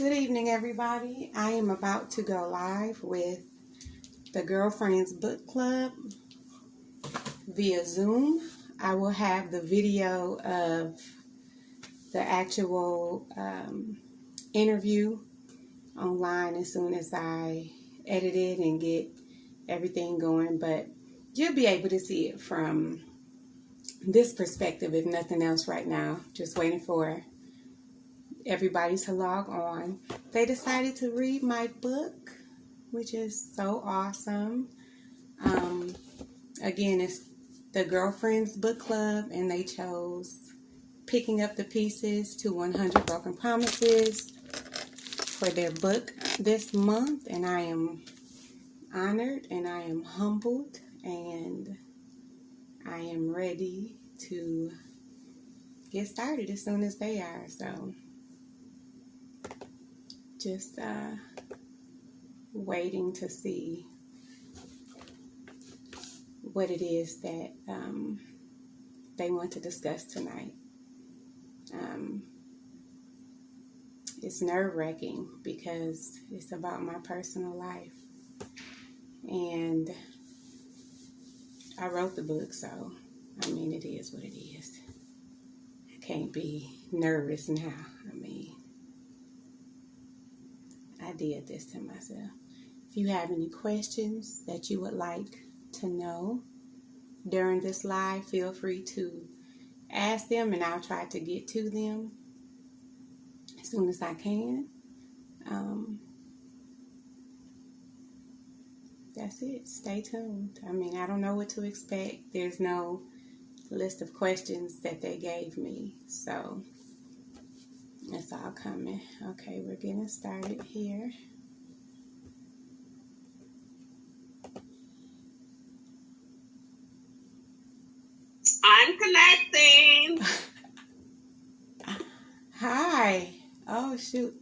Good evening, everybody. I am about to go live with the Gurlfriendz book club via Zoom. I will have the video of the actual interview online as soon as I edit it and get everything going, but you'll be able to see it from this perspective, if nothing else right now. Just waiting for everybody to log on. They decided to read my book, which is so awesome. Again, it's the Gurlfriendz book club, and they chose Picking Up the Pieces to 100 Broken Promises for their book this month, and I am honored and I am humbled and I am ready to get started as soon as they are. So just waiting to see what it is that they want to discuss tonight. It's nerve-wracking because it's about my personal life, and I wrote the book, so I mean, it is what it is. I can't be nervous now. I mean, I did this to myself. If you have any questions that you would like to know during this live, feel free to ask them, and I'll try to get to them as soon as I can. That's it. Stay tuned. I mean, I don't know what to expect. There's no list of questions that they gave me, so it's all coming. Okay, we're getting started here. I'm connecting. Hi. Oh, shoot.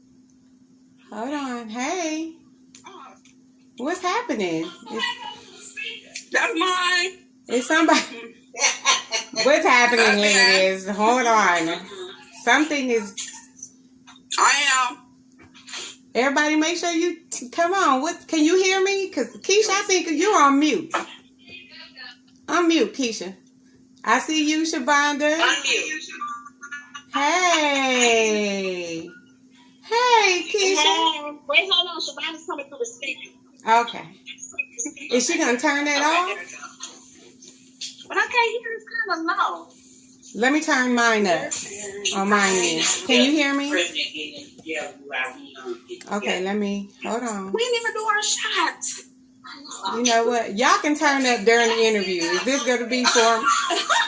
Hold on. Hey. What's happening? That's mine. It's somebody. What's happening, ladies? Hold on. Something is. I am. Everybody, make sure you come on. What? Can you hear me? Because Keisha, I think you're on mute. Unmute, Keisha. I see you, Shavonda. Unmute. Hey. Hey, Keisha. Hey. Wait, hold on. Shavonda's coming through the speaker. Okay. Is she going to turn that off? But I can't hear. It's kind of low. Let me turn mine up on mine end. Can you hear me? Okay, let me, hold on. We didn't even do our shot. You know what? Y'all can turn up during the interview. Is this going to be formal?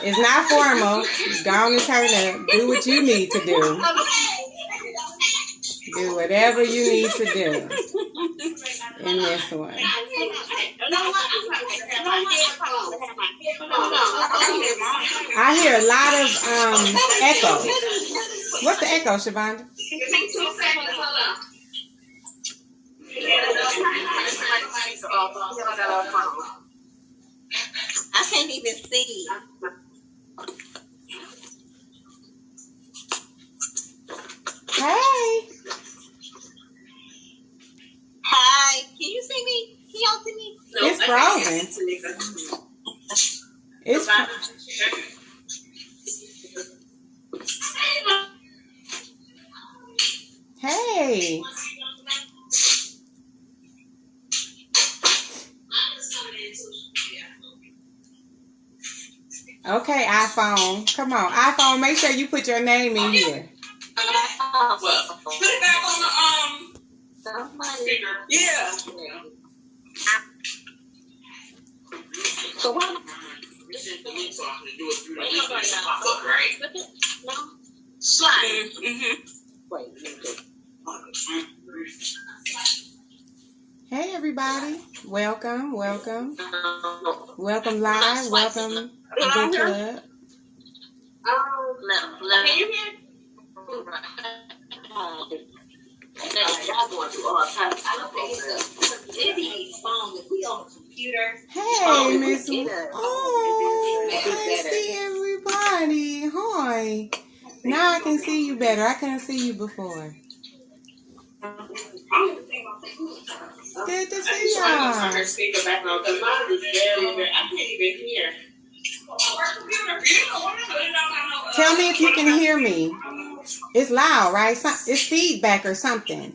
It's not formal. Go on and turn up. Do what you need to do. Do whatever you need to do in this one. I hear a lot of echo. What's the echo, Shavonda? I can't even see. Hey. Hi. Can you see me? Can y'all see me? No, it's frozen. It's Hey. Okay, iPhone. Come on. iPhone, make sure you put your name in here. Well, put it back on the speaker. Yeah. So what? Slide. Wait. Hey, everybody. Welcome. Welcome live. Welcome to the club. Can you hear? Y'all going through all kinds. I don't think it's a phone. If we on a computer. Hey, Miss. Oh, I see everybody. Hi. Now I can see you better. I couldn't see you before. It's good to see I'm trying to turn y'all. her speaker back on because mine is very, very. I can't even hear. Tell me if you can hear me. It's loud, right? It's feedback or something.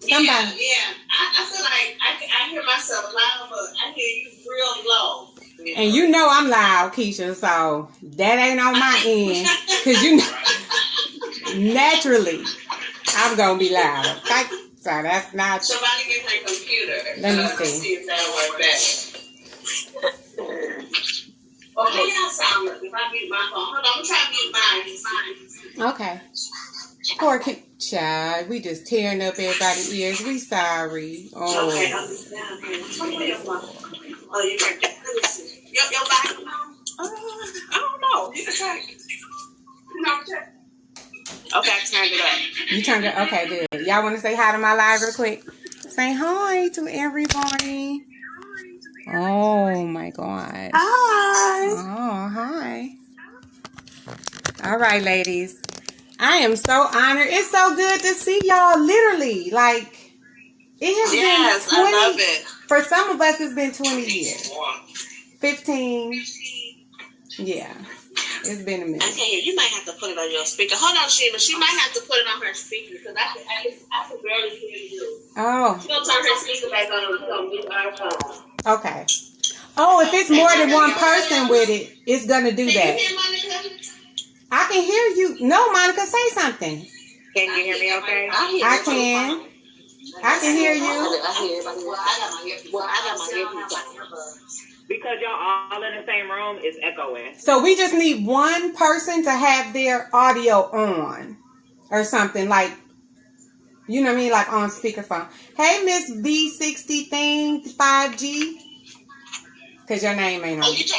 Somebody. Yeah. I feel like I hear myself loud, but I hear you real low. And you know I'm loud, Keisha, so that ain't on my end. Because you know, naturally, I'm going to be loud. Okay? So that's not... Somebody get her computer. Let me See if that'll work better. Okay, y'all sound like if I mute my phone. Hold on, I'm trying to mute mine. Okay. Poor child. We just tearing up everybody's ears. We sorry. Oh. Okay, I'm just down here. Oh, you got that. Your volume on? I don't know. You can try it. No, check. Okay, I turned it up. You turned it? Okay, good. Y'all want to say hi to my live real quick? Say hi to everybody. Oh, my God. Hi. Oh, hi. All right, ladies. I am so honored. It's so good to see y'all, literally. Like, it has been 20. I love it. For some of us, it's been 20 years. 15. Yeah. It's been a minute. I can't hear. You might have to put it on your speaker. Hold on, Sheila. She might have to put it on her speaker because I can barely hear you. Oh. She'll turn her speaker back on and we're going to mute our phone. Okay. Oh, if it's more than one person with it, it's going to do that. Can you hear Monica? I can hear you. No, Monica, say something. Can you hear me okay? I can. I can hear you. I got my earpiece on. Because y'all all in the same room, it's echoing. So we just need one person to have their audio on or something like, you know what I mean? Like on speakerphone. Hey, Miss V60 thing, 5G. Because your name ain't on it.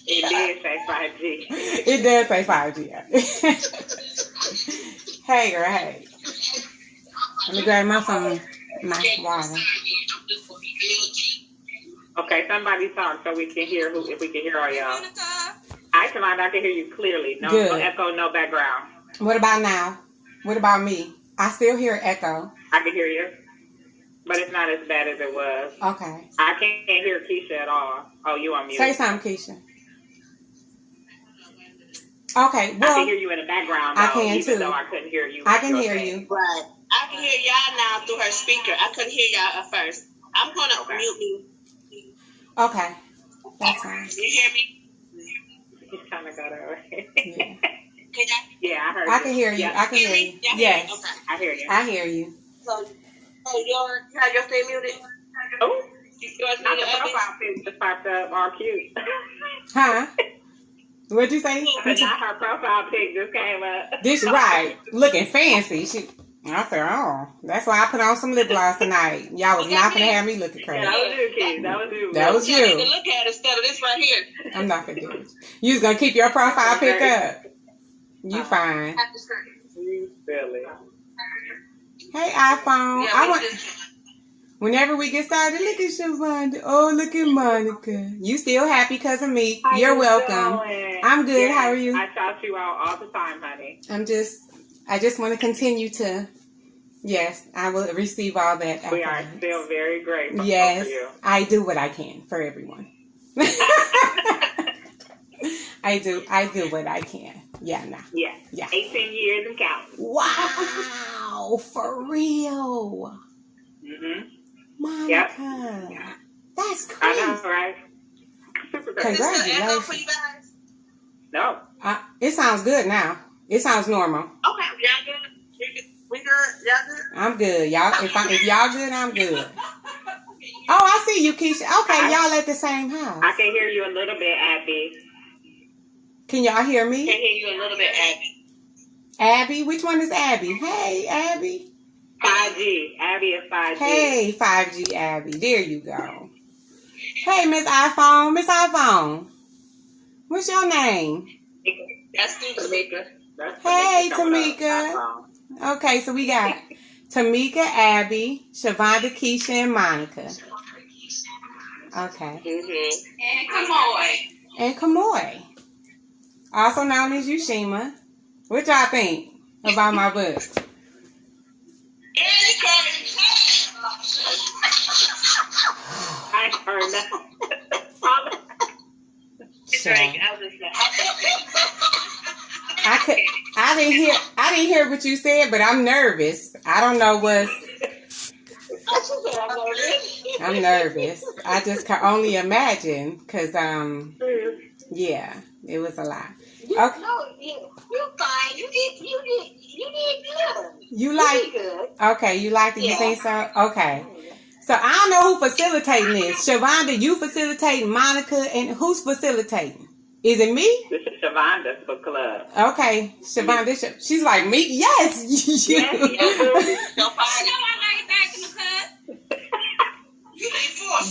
It did say 5G. It does say 5G. Hey, girl, hey. Let me grab my phone, my water. Okay, somebody talk so we can hear if we can hear all y'all. I can hear you clearly. No echo, no background. What about now? What about me? I still hear echo. I can hear you, but it's not as bad as it was. Okay. I can't hear Keisha at all. Oh, you on mute. Say something, Keisha. Okay, well, I can hear you in the background, though, I can even too. though I couldn't hear you. I can hear you. Right. I can hear y'all now through her speaker. I couldn't hear y'all at first. I'm going to mute you. Okay. That's fine. You hear me? He's trying to go that way. Yeah, I heard you. I can hear you. Yeah. I can hear you. Yes. Okay. I hear you. I hear you. So your stay muted? Oh. Not the profile pic just popped up. All cute. Huh? What'd you say? Not her profile pic just came up. This right. Looking fancy. I said, oh, that's why I put on some lip gloss tonight. Y'all was not gonna have me looking crazy. Yeah, that was you, kid. That was you. That was you. You need to look at it instead of this right here. I'm not gonna do it. You was gonna keep your profile pic up. You fine. You silly. Hey, iPhone. Whenever we get started, look at Shavonda. Oh, look at Monica. You still happy because of me? You're welcome. I'm good. How are you? I shout you out all the time, honey. I just want to continue to, yes, I will receive all that. We are still very grateful yes, for you. I do what I can for everyone. I do what I can. Yeah, nah. Yeah. 18 years and counting. Wow, for real. Mm-hmm. Monica. Yep. That's crazy. I know, right? Super great. Congratulations. Is this an echo for you guys? No. It sounds good now. It sounds normal. Okay, y'all good? We good? Y'all good? I'm good. Y'all, if y'all good, I'm good. Oh, I see you, Keisha. Okay, y'all at the same house. I can hear you a little bit, Abby. Can y'all hear me? I can hear you a little bit, Abby. Abby? Which one is Abby? Hey, Abby. 5G. Abby is 5G. Hey, 5G Abby. There you go. Hey, Miss iPhone. Miss iPhone. What's your name? That's Tamika. Hey, Tamika. Okay, so we got Tamika, Abby, Shavonda, Keisha, and Monica. Okay. Mm-hmm. And Kamoy. Also known as Yushima. What y'all think about my book? I heard that. I didn't hear what you said, but I'm nervous. I don't know what's. I'm nervous. I just can only imagine, cause yeah, it was a lot. Okay. No, you're fine. You did good. You like? Good. Okay, you liked it. You think so? Okay. So I don't know who facilitating this. Shavonda, you facilitating, Monica, and who's facilitating? Is it me? This is Shavonda's book club. Okay, Shavonda, she's like me. Yes, you.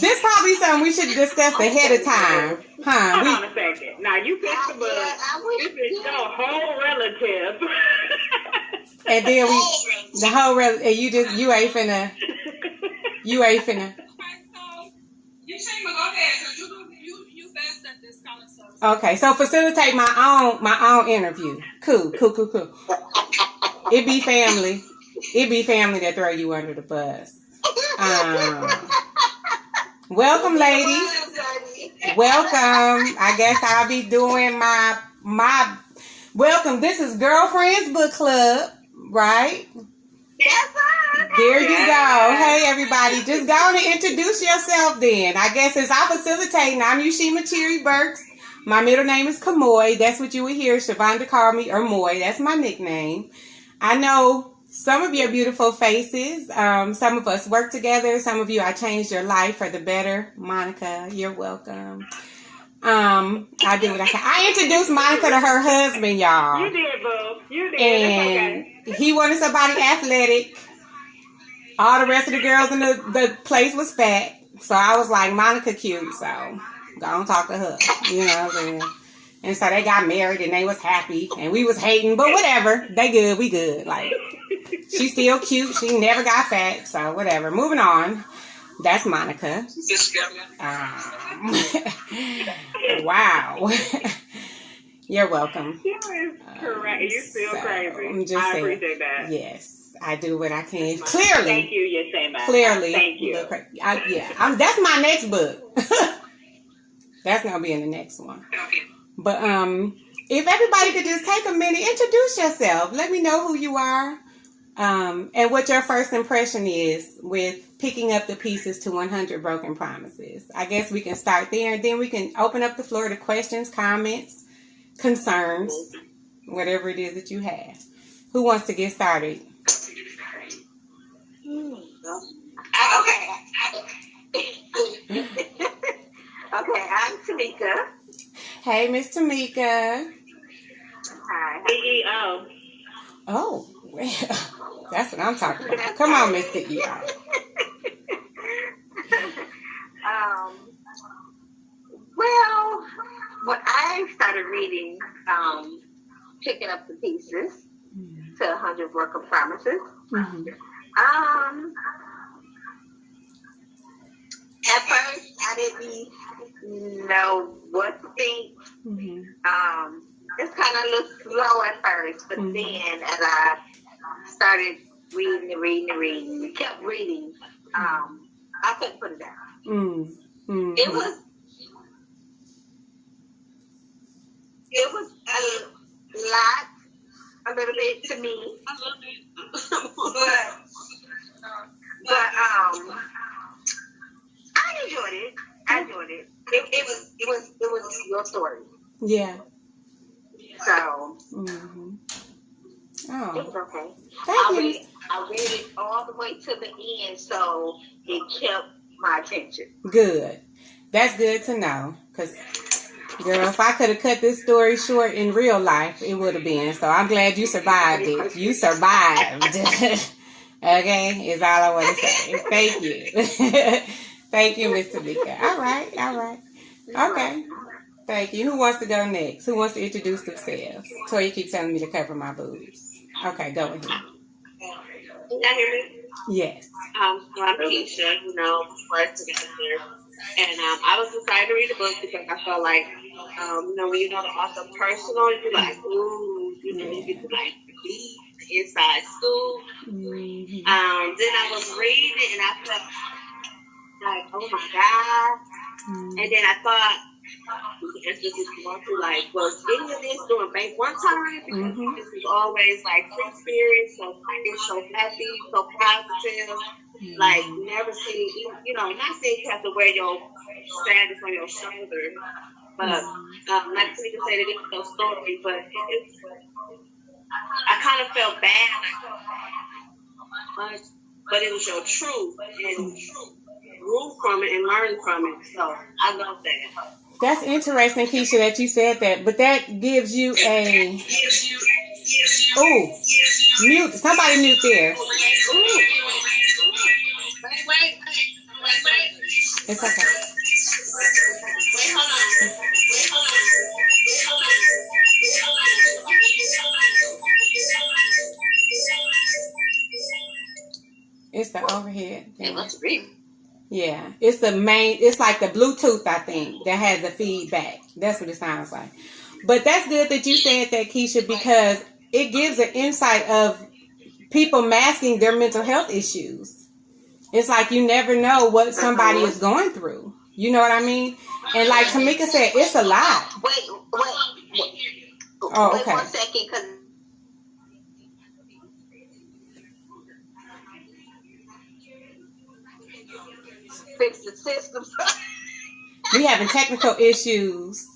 This probably something we should discuss ahead of time, huh? Hold on a second. Now you picked the book. You picked your whole relative. And then the whole relative, and you ain't finna. Yushima, go ahead, cause you best at this kind of stuff. Okay, so facilitate my own interview. Cool. It be family that throw you under the bus. Welcome, ladies. Welcome. I guess I'll be doing my welcome. This is Gurlfriendz Book Club, right? Yes, sir. There you go. Hey, everybody. Just go on and introduce yourself then. I guess since I'm facilitating, I'm Yushima Burks. My middle name is Kamoy. That's what you would hear Shavonda call me, or Moy. That's my nickname. I know some of your beautiful faces. Some of us work together. Some of you, I changed your life for the better. Monica, you're welcome. I do what I can. I introduced Monica to her husband, y'all. You did, boo. You did. And he wanted somebody athletic. All the rest of the girls in the place was fat. So I was like, Monica cute, so go on talk to her. You know what I'm saying? And so they got married and they was happy. And we was hating, but whatever. They good, we good. Like, she's still cute. She never got fat, so whatever. Moving on. That's Monica. Wow. You're welcome. You is correct. You still crazy. I'm just I saying, appreciate that. Yes, I do what I can. Clearly. Thank you, Yushima. Clearly. Thank you. That's my next book. That's going to be in the next one. But if everybody could just take a minute, introduce yourself. Let me know who you are. And what your first impression is with picking up the pieces to 100 Broken Promises. I guess we can start there, and then we can open up the floor to questions, comments, concerns, whatever it is that you have. Who wants to get started? Okay, I'm Tamika. Hey, Miss Tamika. Hi. CEO. Oh, well, that's what I'm talking about. Come on, Miss CEO. Well, when I started reading, picking up the pieces to 100 Broken Promises, at first I didn't know what to think. It's kind of looked slow at first, but then as I started reading, kept reading, I couldn't put it down. It was a little bit to me. I love it. but I enjoyed it. It was your story. Yeah. So oh, it was okay. I read it all the way to the end, so it kept my attention. Good. That's good to know. Because, girl, if I could have cut this story short in real life, it would have been. So I'm glad you survived it. You survived. Okay? Is all I want to say. Thank you. Thank you, Miss Tamika. All right. Okay. Thank you. Who wants to go next? Who wants to introduce themselves? Toya keeps telling me to cover my boobs. Okay, go ahead. Can y'all hear me? Yes. I'm Keisha, first together. And I was excited to read the book because I felt like, when you know the author personal, you're like, ooh, you get to like read the inside scoop. Then I was reading and I felt like, oh my God. And then I thought, it's just like, was any of this doing bank one time? Because this is always like free spirit, so so happy, so positive. Like, never see, not saying you have to wear your sadness on your shoulder, but not to say that it's no story, but I kind of felt bad, but it was your truth, and grew from it and learned from it. So I love that. That's interesting, Keisha, that you said that. But that gives you a... Oh, mute. Somebody mute there. Wait. It's okay. Wait, hold on. It's the overhead thing. It must be. Yeah, it's the main, it's like the Bluetooth, I think, that has the feedback. That's what it sounds like. But that's good that you said that, Keisha, because it gives an insight of people masking their mental health issues. It's like you never know what somebody is going through. You know what I mean? And like Tamika said, it's a lot. Wait. Oh, okay. Wait 1 second, because fix the system. We having technical issues.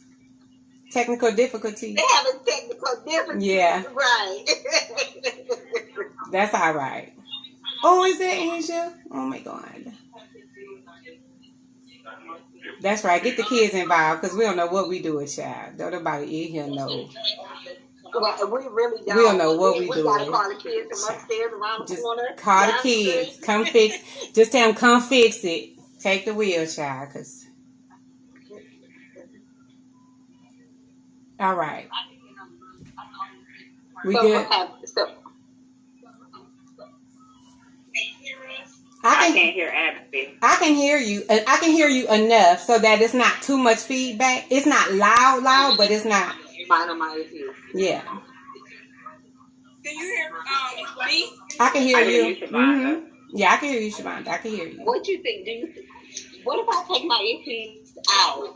Technical difficulties. They having technical difficulties. Yeah. Right. That's all right. Oh, is that Asia? Oh my God. That's right. Get the kids involved because we don't know what we do with child. Don't nobody in here know. Well, we really don't. We don't know what we do. We gotta call the kids from upstairs around the corner. Call the kids. Come fix. Just tell them come fix it. Take the wheel, child. Cause. All right. We good. I can't hear Abby. I can hear you. I can hear you enough so that it's not too much feedback. It's not loud, but it's not. Yeah. Can you hear me? I can hear you. Yeah, I can hear you, Shavonda. I can hear you. What do you think? What if I take my earpiece out?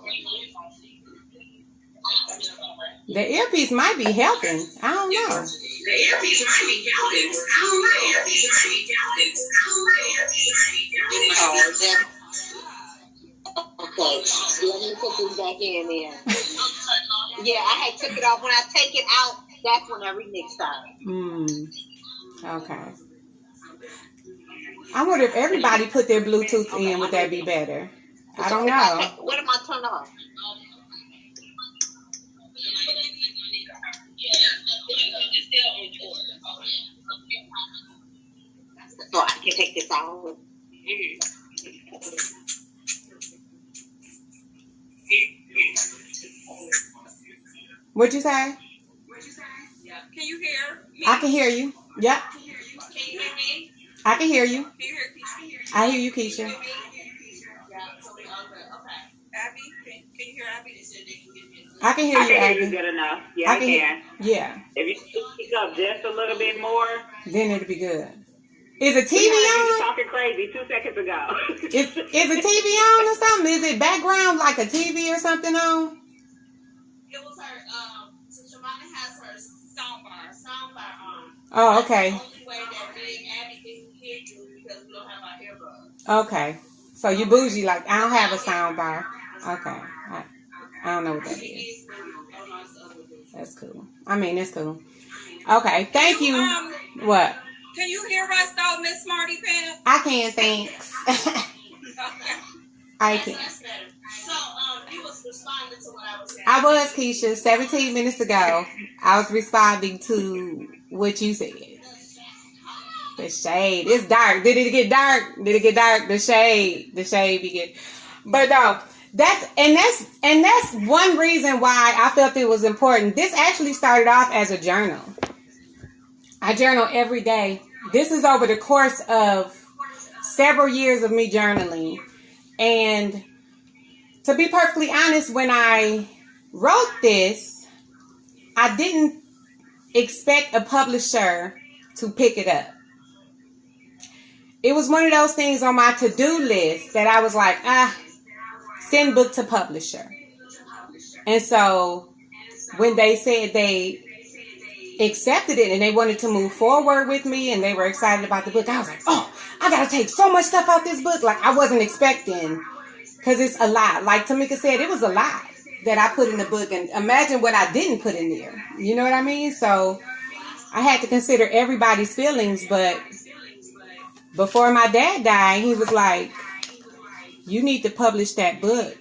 The earpiece might be helping. I don't know. The earpiece might be helping. Okay, let me put this back in there. Yeah, I had took it off. When I take it out, that's when I remix started. Okay. I wonder if everybody put their Bluetooth in, would that be better? I don't know. What am I turning off? So I can take this out. What'd you say? Can you hear me? I can hear you. Yep. Can you hear me? I can hear you. Can you hear Keisha? I hear you, Keisha. Okay. Abby, can you hear Abby? I can hear you, Abby. You good enough. Yeah, I can. Yeah. If you speak up just a little bit more, then it'll be good. Is the TV you on? were talking crazy 2 seconds ago. Is the TV on or something? Is it background like a TV or something on? It was her. So Shavonda has her soundbar on. Oh, okay. That's the only way that me and Abby can hear you because we don't have our earbuds. Okay. So you bougie, like, I don't have a sound bar. Okay. I don't know what that is. That's cool. I mean, it's cool. Okay. Thank you. What? Can you hear us though, Miss Smarty Pants? I can, thanks. I can. So, you was responding to what I was saying. I was, Keisha. 17 minutes ago, I was responding to what you said. The shade. It's dark. Did it get dark? Did it get dark? The shade. The shade be good. But no, that's one reason why I felt it was important. This actually started off as a journal. I journal every day. This is over the course of several years of me journaling. And to be perfectly honest, when I wrote this, I didn't expect a publisher to pick it up. it was one of those things on my to-do list that I was like, send book to publisher. And so when they said they accepted it and they wanted to move forward with me and they were excited about the book, I was like, oh, I got to take so much stuff out this book. Like, I wasn't expecting, because it's a lot. Like Tamika said, it was a lot that I put in the book. And imagine what I didn't put in there. You know what I mean? So I had to consider everybody's feelings. But before my dad died, he was like, you need to publish that book.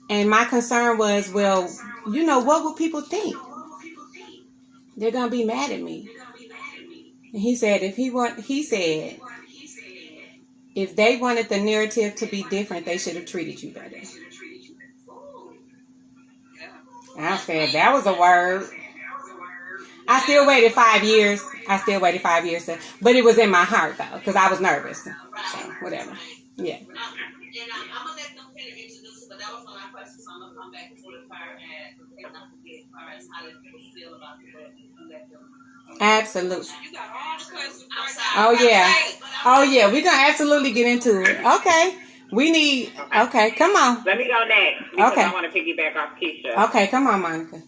And my concern was, well, you know, what will people think? They're going to be mad at me. And he said, if they wanted the narrative to be different, they should have treated you better. And I said, that was a word. I still waited 5 years. But it was in my heart, though, because I was nervous. So, whatever. Yeah. And I'm going to let them finish introduce it, but that was one of my questions, so I'm going to come back to the fire and not forget as far as how they feel about the book and let them. Absolutely. You got all the questions. Oh, yeah. We're going to absolutely get into it. Okay. Okay, come on. Let me go next. Because I want to piggyback off Keisha. Okay, come on, Monica.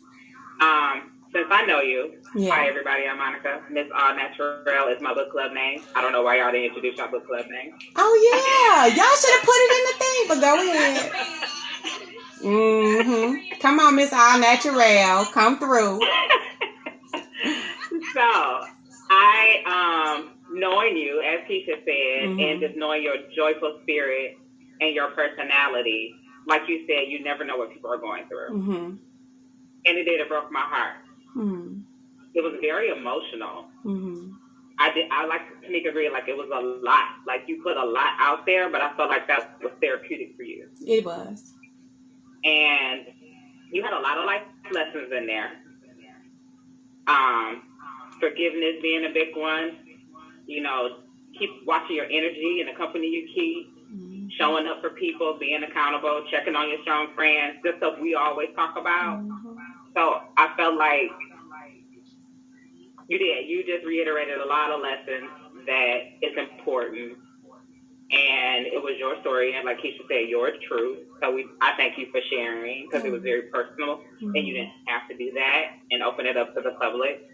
Since I know you, yeah. Hi everybody, I'm Monica. Miss All Natural is my book club name. I don't know why y'all didn't introduce your book club name. Oh yeah, y'all should have put it in the thing, but go ahead. Come on, Miss All Natural, come through. So, I knowing you, as Keisha said, and just knowing your joyful spirit and your personality, like you said, you never know what people are going through. And it broke my heart. It was very emotional. I like Tamika agreed, like it was a lot. Like you put a lot out there, but I felt like that was therapeutic for you. It was. And you had a lot of life lessons in there. Forgiveness being a big one. You know, keep watching your energy and the company you keep. Showing up for people, being accountable, checking on your strong friends, just stuff we always talk about. So I felt like you did. You just reiterated a lot of lessons that is important. And it was your story. And like Keisha said, your truth. So I thank you for sharing because it was very personal. And you didn't have to do that and open it up to the public.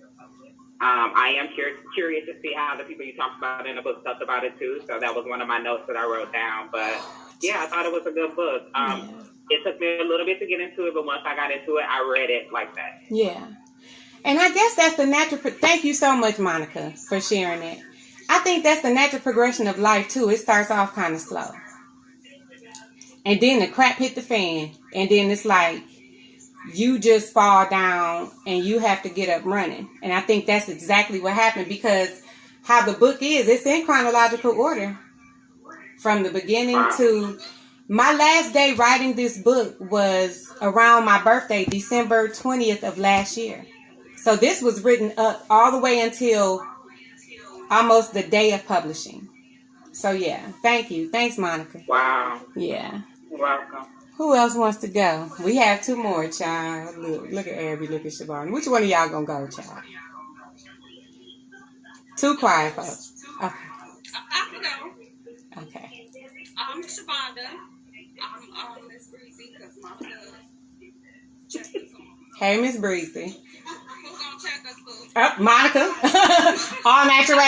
I am curious to see how the people you talked about in the book talked about it too. So that was one of my notes that I wrote down. But yeah, I thought it was a good book. It took me a little bit to get into it, but once I got into it, I read it like that. Yeah. And I guess that's the natural... Thank you so much, Monica, for sharing it. I think that's the natural progression of life, too. It starts off kind of slow. And then the crap hit the fan. And then it's like you just fall down and you have to get up running. And I think that's exactly what happened because how the book is, it's in chronological order. From the beginning to... My last day writing this book was around my birthday, December 20th of last year. So this was written up all the way until almost the day of publishing. So yeah, thank you. Thanks, Monica. Wow. Yeah. You're welcome. Who else wants to go? We have two more, child. Look at Abby, look at Siobhan. Which one of y'all gonna go, child? Too quiet, folks. Okay. I can go. Okay. I'm Shavonda. I'm Miss Breezy because my check us on. Hey, Miss Breezy. Who's gonna check us, boo? Monica. All natural.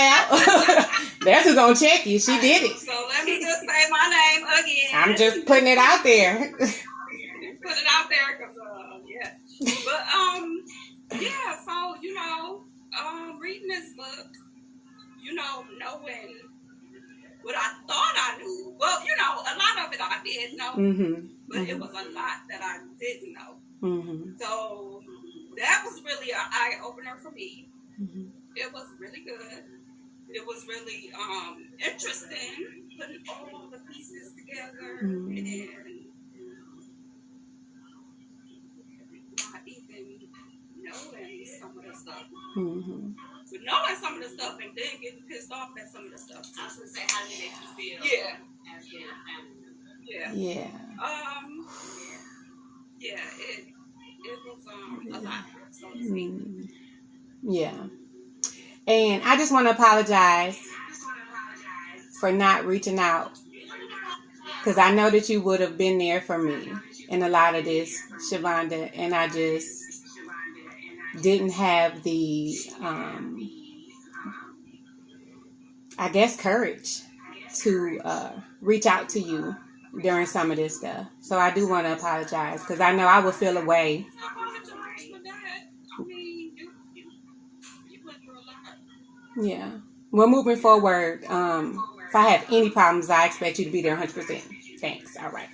That's who's gonna check you. She did it. So let me just say my name again. I'm just putting it out there. Put it out there because, yeah. But, yeah, so, you know, reading this book, you know, knowing what I thought I knew. Well, you know, a lot of it I did know, but it was a lot that I didn't know. So that was really an eye-opener for me. It was really good. It was really interesting, putting all the pieces together and not even knowing some of the stuff. But knowing some of the stuff and then getting pissed off at some of the stuff. I was going to say, how did it make you feel? Yeah. As being a family. Yeah. Yeah, it was a lot, so to speak. Yeah. And I just want to apologize for not reaching out. Because I know that you would have been there for me in a lot of this, Shavonda. And I just didn't have the, I guess, courage to reach out to you during some of this stuff. So I do want to apologize because I know I would feel away. Yeah. Well, moving forward, if I have any problems, I expect you to be there 100%. Thanks. All right.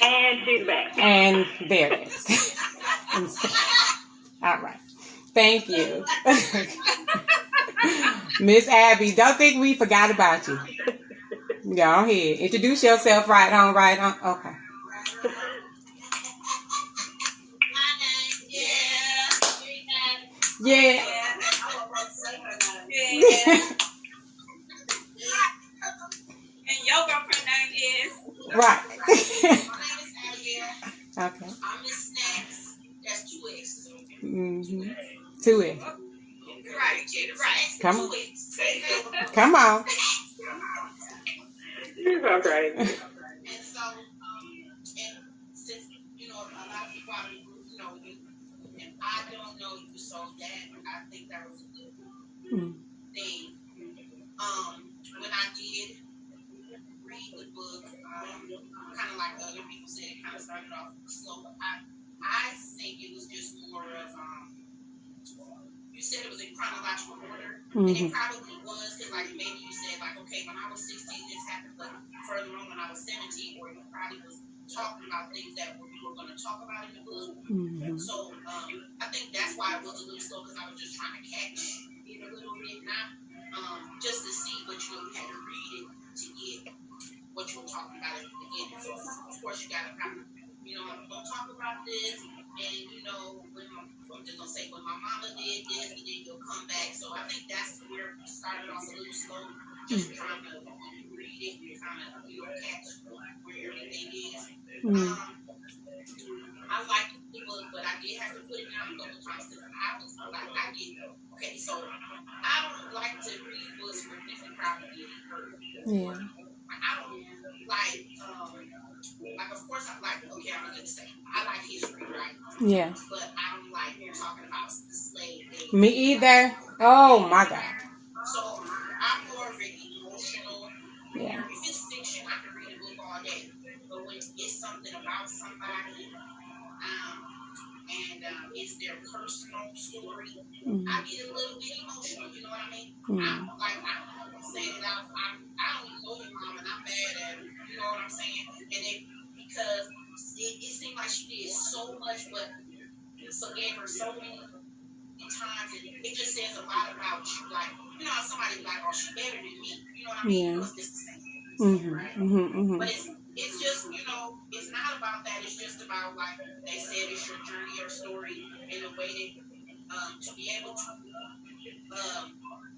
And she's back. And there it is. All right. Thank you. Miss Abby, don't think we forgot about you. Go ahead. Introduce yourself right on. Okay. Yeah. And your girlfriend name is? Right. Okay. I'm Miss Snacks. That's 2 X's. Mm-hmm. 2 X's. Right. Come on. 2 X's. Come on. You're so crazy. And so, and since, you know, a lot of people out of the group know you, and I don't know you, so that, I think that was a good thing. When I did read the book, kind of like other people said, it kind of started off slow, but I think it was just more of, you said it was in chronological order, and it probably was, because like maybe you said, like, okay, when I was 16, this happened, but further on when I was 17, or you probably was talking about things that we were going to talk about in the book. So I think that's why it was a little slow, because I was just trying to catch it a little bit, not just to see, but you know, you had to read it to get what you were talking about at the beginning. So of course you got to kind of, you know, I'm going to talk about this, and you know, I'm just going to say, when my mama did this, and then you'll come back. So I think that's where it started off a little slow, just trying to read it and kind of, you know, catch where everything is. I like the book, but I did have to put it down a couple times because I was like, I get, okay, so I don't like to read books where different probably getting hurt. Yeah. I don't like, of course I like, okay, I'm going to say, I like history, right? Yeah. But I don't like talking about the slave days. Me either. Oh my God. So I'm more of an emotional. Yeah. If it's fiction, I can read a book all day. But when it's something about somebody, and it's their personal story, I get a little bit emotional. You know what I mean? I'm saying it out. I don't even know your mom, and I'm mad at her. You know what I'm saying? And because it seemed like she did so much, but so gave her so many times, and it just says a lot about you. Like, you know, how somebody like, oh, she's better than me. You know what I mean? Because it's the same, right? But it's just, you know, it's not about that. It's just about, like they said, it's your journey or story in a way that to be able to,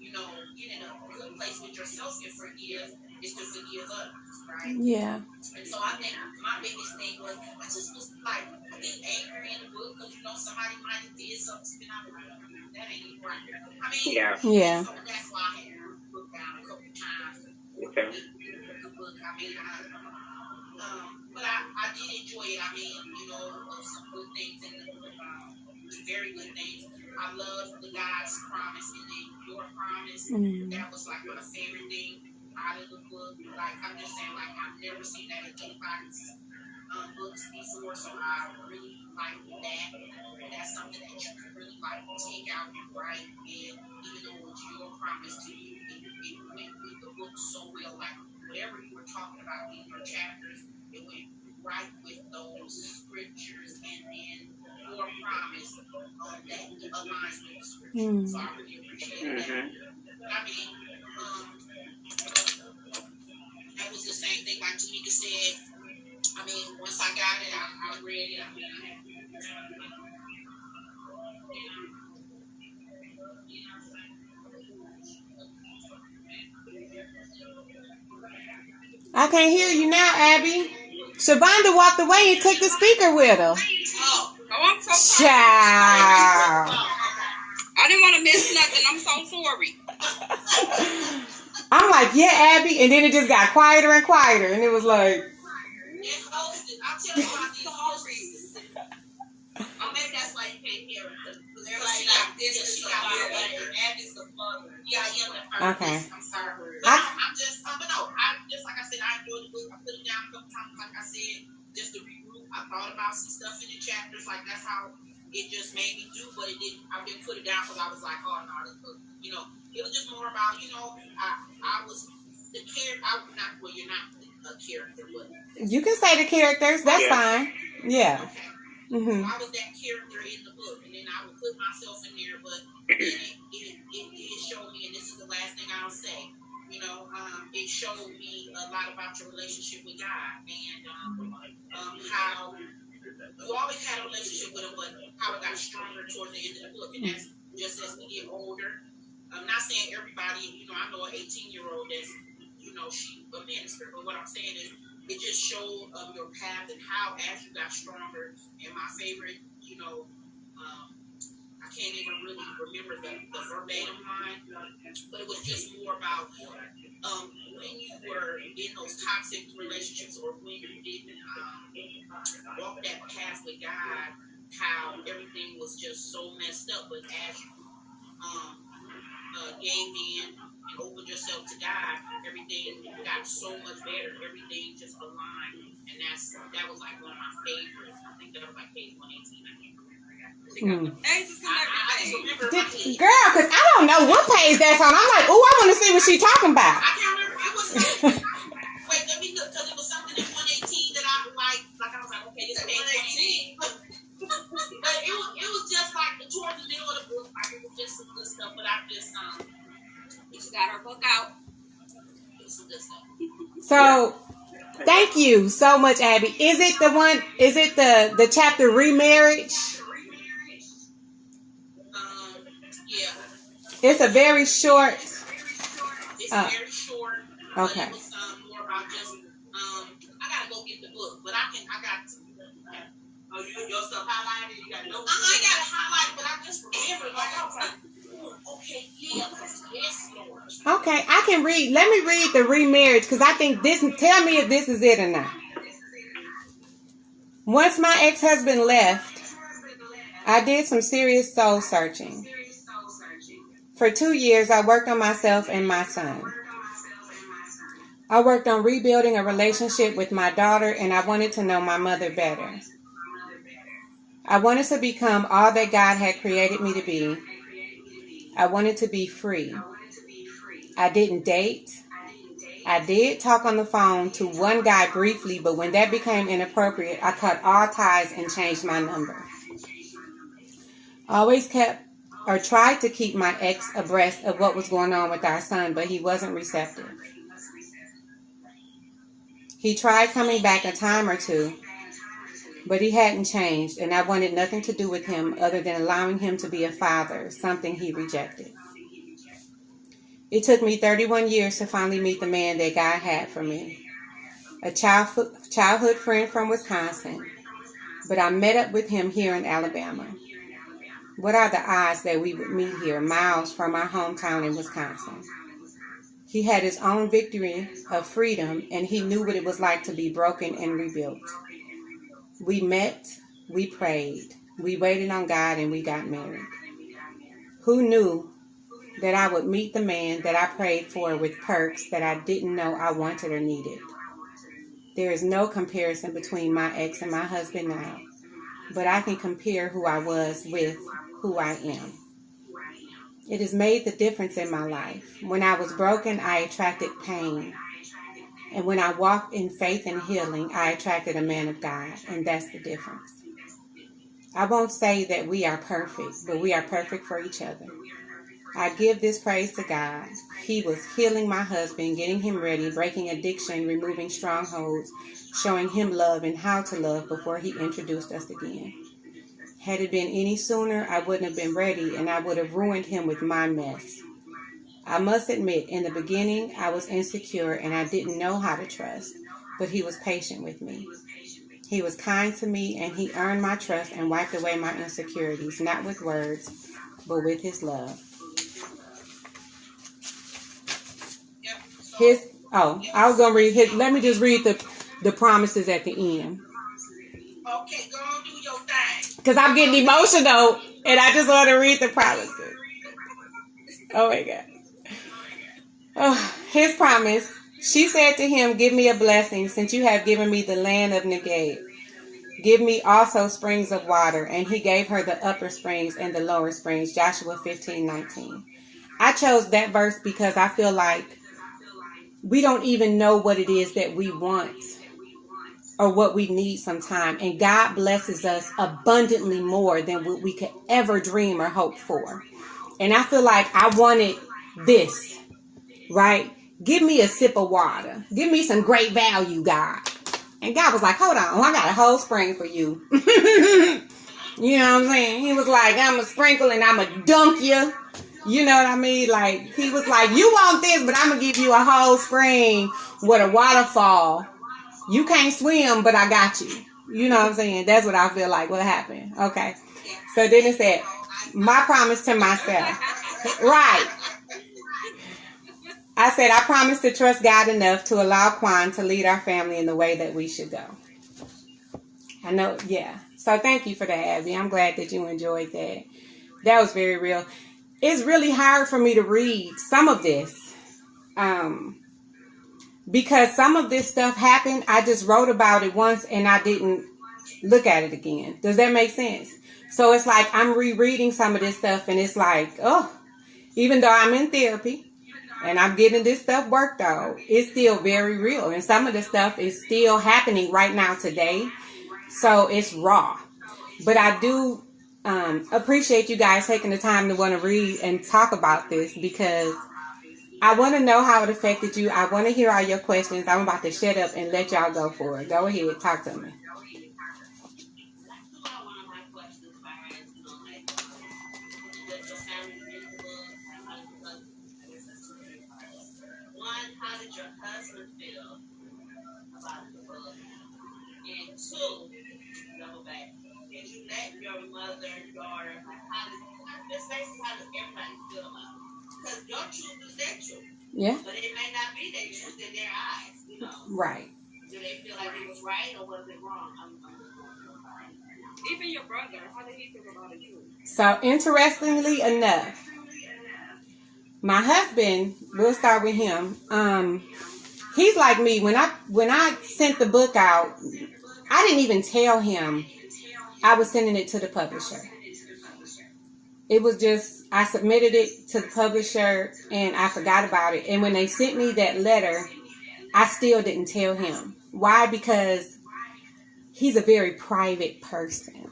you know, get in a good place with yourself and forgive is to forgive others, right? Yeah. And so I think my biggest thing was, I just was like, I get angry in the book because, you know, somebody might have did something, and I'm like, that ain't even right. I mean, yeah. So that's why I had to look down a couple times. Okay. The book, I mean, but I did enjoy it. I mean, you know, some good things and very good things. I love the God's promise and then your promise. That was like my favorite thing out of the book. Like, I'm just saying, like, I've never seen that in anybody's books before, so I really like that. And that's something that you can really like take out and write. And even though it was your promise to you, it went with the book so well. Like, whatever you were talking about in your chapters, it went right with those scriptures, and then your promise that aligns with the scriptures. So I really appreciate that. I mean, that was the same thing like Tamika said. I mean, once I got it, I read it. I mean, I can't hear you now, Abby. Shavonda walked away and took the speaker with her. Oh, I'm so sorry. Child. I didn't want to miss nothing. I'm so sorry. I'm like, yeah, Abby, and then it just got quieter and quieter, and it was like. And hosted. I'll tell you about these hostesses. Maybe that's why you can't hear it. Because they're like this is the mother. Abby's the mother. Yeah, I am the first. Okay. I'm sorry. But I'm just, but no, just like I said, I enjoyed the book. I put it down a couple times, like I said, just to regroup. I thought about some stuff in the chapters, like that's how it just made me do, but it didn't. I didn't put it down because I was like, oh no, this book, you know, it was just more about, you know, I was the character. Not well, you're not a character, but you can say the characters. That's fine. Yeah. Okay. Mm-hmm. So I was that character in the book, and then I would put myself in there, but then it showed me, and this is the last thing I'll say. You know, it showed me a lot about your relationship with God, and how you always had a relationship with him, but how it got stronger towards the end of the book. And that's just as we get older. I'm not saying everybody, you know, I know an 18-year-old that's, you know, she a minister, but what I'm saying is it just showed your path and how as you got stronger. And my favorite, you know, I can't even really remember the verbatim line, but it was just more about when you were in those toxic relationships or when you didn't walk that path with God, how everything was just so messed up. But as you gave in and opened yourself to God, everything got so much better. Everything just aligned, and that was like one of my favorites. I think that was like page 118. I can't remember. Girl, because I don't know what page that's on. I'm like, oh, I want to see what she's talking about. I can't remember. It was wait, let me look, because it was something in 118 that I like I was like, okay, this is page 118. But it was just like towards the middle of the book, like it was just some good stuff. But I just we just got our book out. It was some good stuff. So thank you so much, Abby. Is it the one? Is it the chapter remarriage? Yeah. It's a very short. It's very short. Okay. It was more about just I gotta go get the book, but I got. Oh, your stuff highlighted. You got no. I ain't got it highlighted, but I just remembered. Like I was like, okay, yeah, yes, Lord. Okay, I can read. Let me read the remarriage because I think this. Tell me if this is it or not. Once my ex-husband left, I did some serious soul searching. For 2 years, I worked on myself and my son. I worked on rebuilding a relationship with my daughter, and I wanted to know my mother better. I wanted to become all that God had created me to be. I wanted to be free. I didn't date. I did talk on the phone to one guy briefly, but when that became inappropriate, I cut all ties and changed my number. I always kept or tried to keep my ex abreast of what was going on with our son, but he wasn't receptive. He tried coming back a time or two, but he hadn't changed, and I wanted nothing to do with him other than allowing him to be a father, something he rejected. It took me 31 years to finally meet the man that God had for me. A childhood friend from Wisconsin, but I met up with him here in Alabama. What are the odds that we would meet here, miles from our hometown in Wisconsin? He had his own victory of freedom, and he knew what it was like to be broken and rebuilt. We met, we prayed, we waited on God, and we got married. Who knew that I would meet the man that I prayed for with perks that I didn't know I wanted or needed? There is no comparison between my ex and my husband now, but I can compare who I was with who I am. It has made the difference in my life. When I was broken, I attracted pain. And when I walked in faith and healing, I attracted a man of God, and that's the difference. I won't say that we are perfect, but we are perfect for each other. I give this praise to God. He was healing my husband, getting him ready, breaking addiction, removing strongholds, showing him love and how to love before he introduced us again. Had it been any sooner, I wouldn't have been ready, and I would have ruined him with my mess. I must admit, in the beginning, I was insecure and I didn't know how to trust, but he was patient with me. He was kind to me, and he earned my trust and wiped away my insecurities, not with words, but with his love. I was going to read his. Let me just read the promises at the end. Okay, go on, do your thing. Because I'm getting emotional and I just want to read the promises. Oh my God. Oh, his promise. She said to him, give me a blessing since you have given me the land of Negeb. Give me also springs of water. And he gave her the upper springs and the lower springs. Joshua 15:19. I chose that verse because I feel like we don't even know what it is that we want or what we need sometime. And God blesses us abundantly more than what we could ever dream or hope for. And I feel like I wanted this, right? Give me a sip of water. Give me some great value, God. And God was like, hold on, I got a whole spring for you. You know what I'm saying? He was like, I'm going to sprinkle and I'm going to dunk you. You know what I mean? Like, he was like, you want this, but I'm going to give you a whole spring with a waterfall. You can't swim, but I got you. You know what I'm saying? That's what I feel like will happen. Okay. So then it said, my promise to myself. Right. I said, I promise to trust God enough to allow Quan to lead our family in the way that we should go. I know, yeah. So thank you for that, Abby. I'm glad that you enjoyed that. That was very real. It's really hard for me to read some of this. Because some of this stuff happened. I just wrote about it once and I didn't look at it again. Does that make sense? So it's like I'm rereading some of this stuff and it's like, oh, even though I'm in therapy, and I'm getting this stuff worked out, it's still very real. And some of the stuff is still happening right now today. So it's raw. But I do appreciate you guys taking the time to want to read and talk about this because I want to know how it affected you. I want to hear all your questions. I'm about to shut up and let y'all go for it. Go ahead. Talk to me. How did your husband feel about the book? And two, double back, did you let your mother, daughter, how does everybody feel about it? Because your truth is their truth. Yeah. But it may not be their truth in their eyes, you know. Right. Do they feel like it was right or was it wrong? Even your brother, how did he feel about it too? So interestingly enough, my husband, we'll start with him. He's like me. When I sent the book out, I didn't even tell him I was sending it to the publisher. It was just, I submitted it to the publisher and I forgot about it. And when they sent me that letter, I still didn't tell him. Why? Because he's a very private person.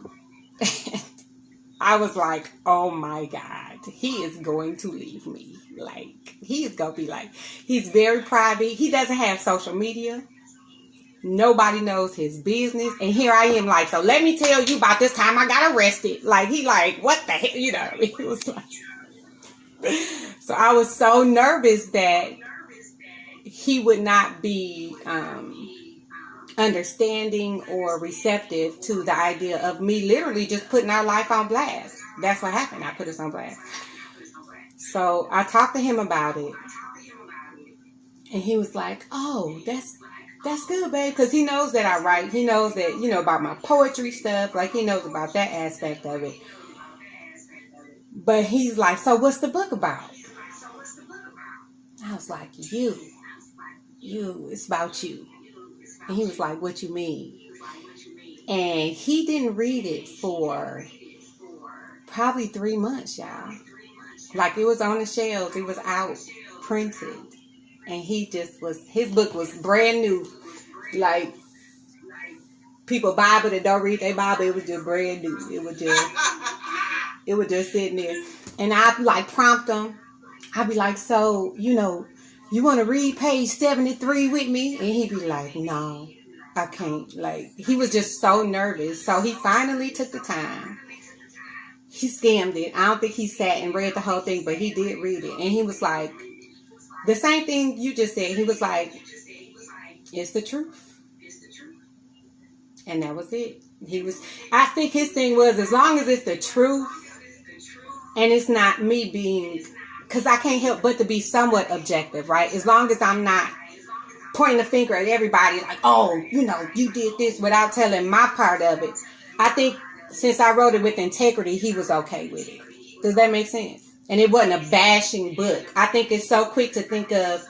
I was like, oh my God, he is going to leave me. Like, he is going to be like, he's very private. He doesn't have social media. Nobody knows his business. And here I am like, so let me tell you about this time I got arrested. Like, he like, what the hell? You know, it was like, so I was so nervous that he would not be understanding or receptive to the idea of me literally just putting our life on blast. That's what happened. I put us on blast. So I talked to him about it. And he was like, oh, that's good, babe. Because he knows that I write. He knows that, you know, about my poetry stuff. Like, he knows about that aspect of it. But he's like, so what's the book about? I was like, you, it's about you. And he was like, what you mean? And he didn't read it for probably 3 months, y'all. Like, it was on the shelves. It was out, printed. And he just was, his book was brand new. Like, people Bible that don't read their Bible, it was just brand new. It was just sitting there. And I'd like prompt him. I'd be like, so, you know, you want to read page 73 with me? And he'd be like, no, I can't. Like, he was just so nervous. So he finally took the time. He skimmed it. I don't think he sat and read the whole thing, but he did read it. And he was like, the same thing you just said. He was like, it's the truth. And that was it. I think his thing was, as long as it's the truth and it's not me being because I can't help but to be somewhat objective, right? As long as I'm not pointing the finger at everybody like, oh, you did this without telling my part of it. I think since I wrote it with integrity, he was okay with it. Does that make sense? And it wasn't a bashing book. I think it's so quick to think of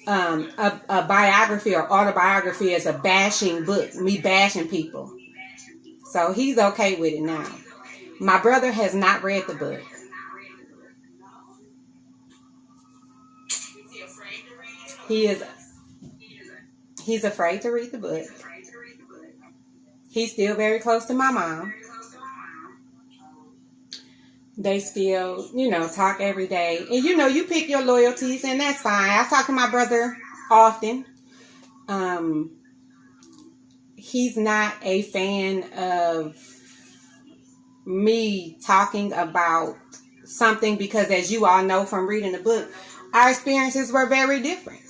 a biography or autobiography as a bashing book, me bashing people. So he's okay with it now. My brother has not read the book. He's afraid to read the book. He's still very close to my mom. They still, talk every day. And, you pick your loyalties, and that's fine. I talk to my brother often. He's not a fan of me talking about something because, as you all know from reading the book, our experiences were very different.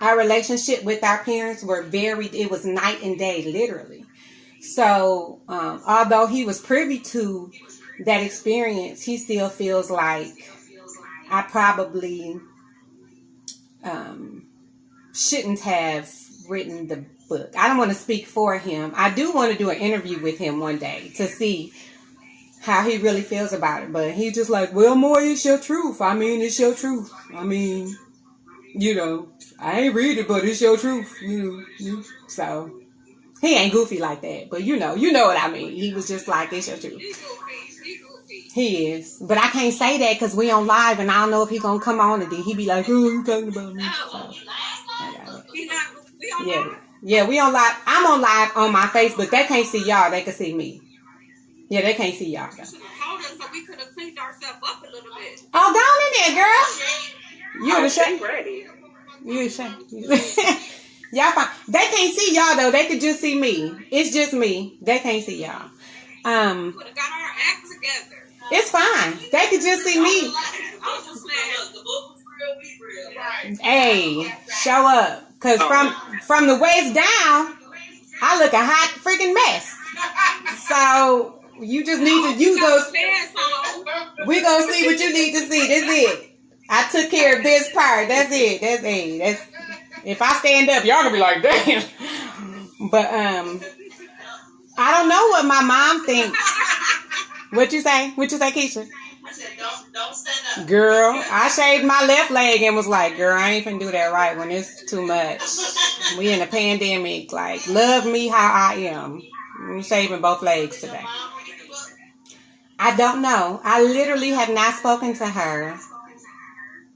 Our relationship with our parents it was night and day, literally. So, although he was privy to that experience, he still feels like I probably shouldn't have written the book. I don't want to speak for him. I do want to do an interview with him one day to see how he really feels about it. But he's just like, well, Moy, it's your truth. I mean, it's your truth. I mean, I ain't read it, but it's your truth. So he ain't goofy like that. But you know what I mean. He was just like, it's your truth. He is. But I can't say that because we on live and I don't know if he gonna come on today. He be like, oh, you talking about me? So, yeah, we on live. I'm on live on my Facebook. They can't see y'all. They can see me. Yeah, they can't see y'all. You should have told us so we could have cleaned ourselves up a little bit. Oh, go in there, girl. You in the shade? Ready. You in the shade? Y'all fine. They can't see y'all though. They could just see me. It's just me. They can't see y'all. We would have got our act together. It's fine. They could just see me. I was just saying, the book was real, we real. Right. Hey, show up. Cause from the waist down, I look a hot freaking mess. So you just need to use those. We gonna see what you need to see. That's it. I took care of this part. That's it. That's if I stand up, y'all gonna be like, damn. But I don't know what my mom thinks. What you say, Keisha? I said, don't stand up. Girl, I shaved my left leg and was like, girl, I ain't finna do that right when it's too much. We in a pandemic. Like, love me how I am. I'm shaving both legs today. I don't know. I literally have not spoken to her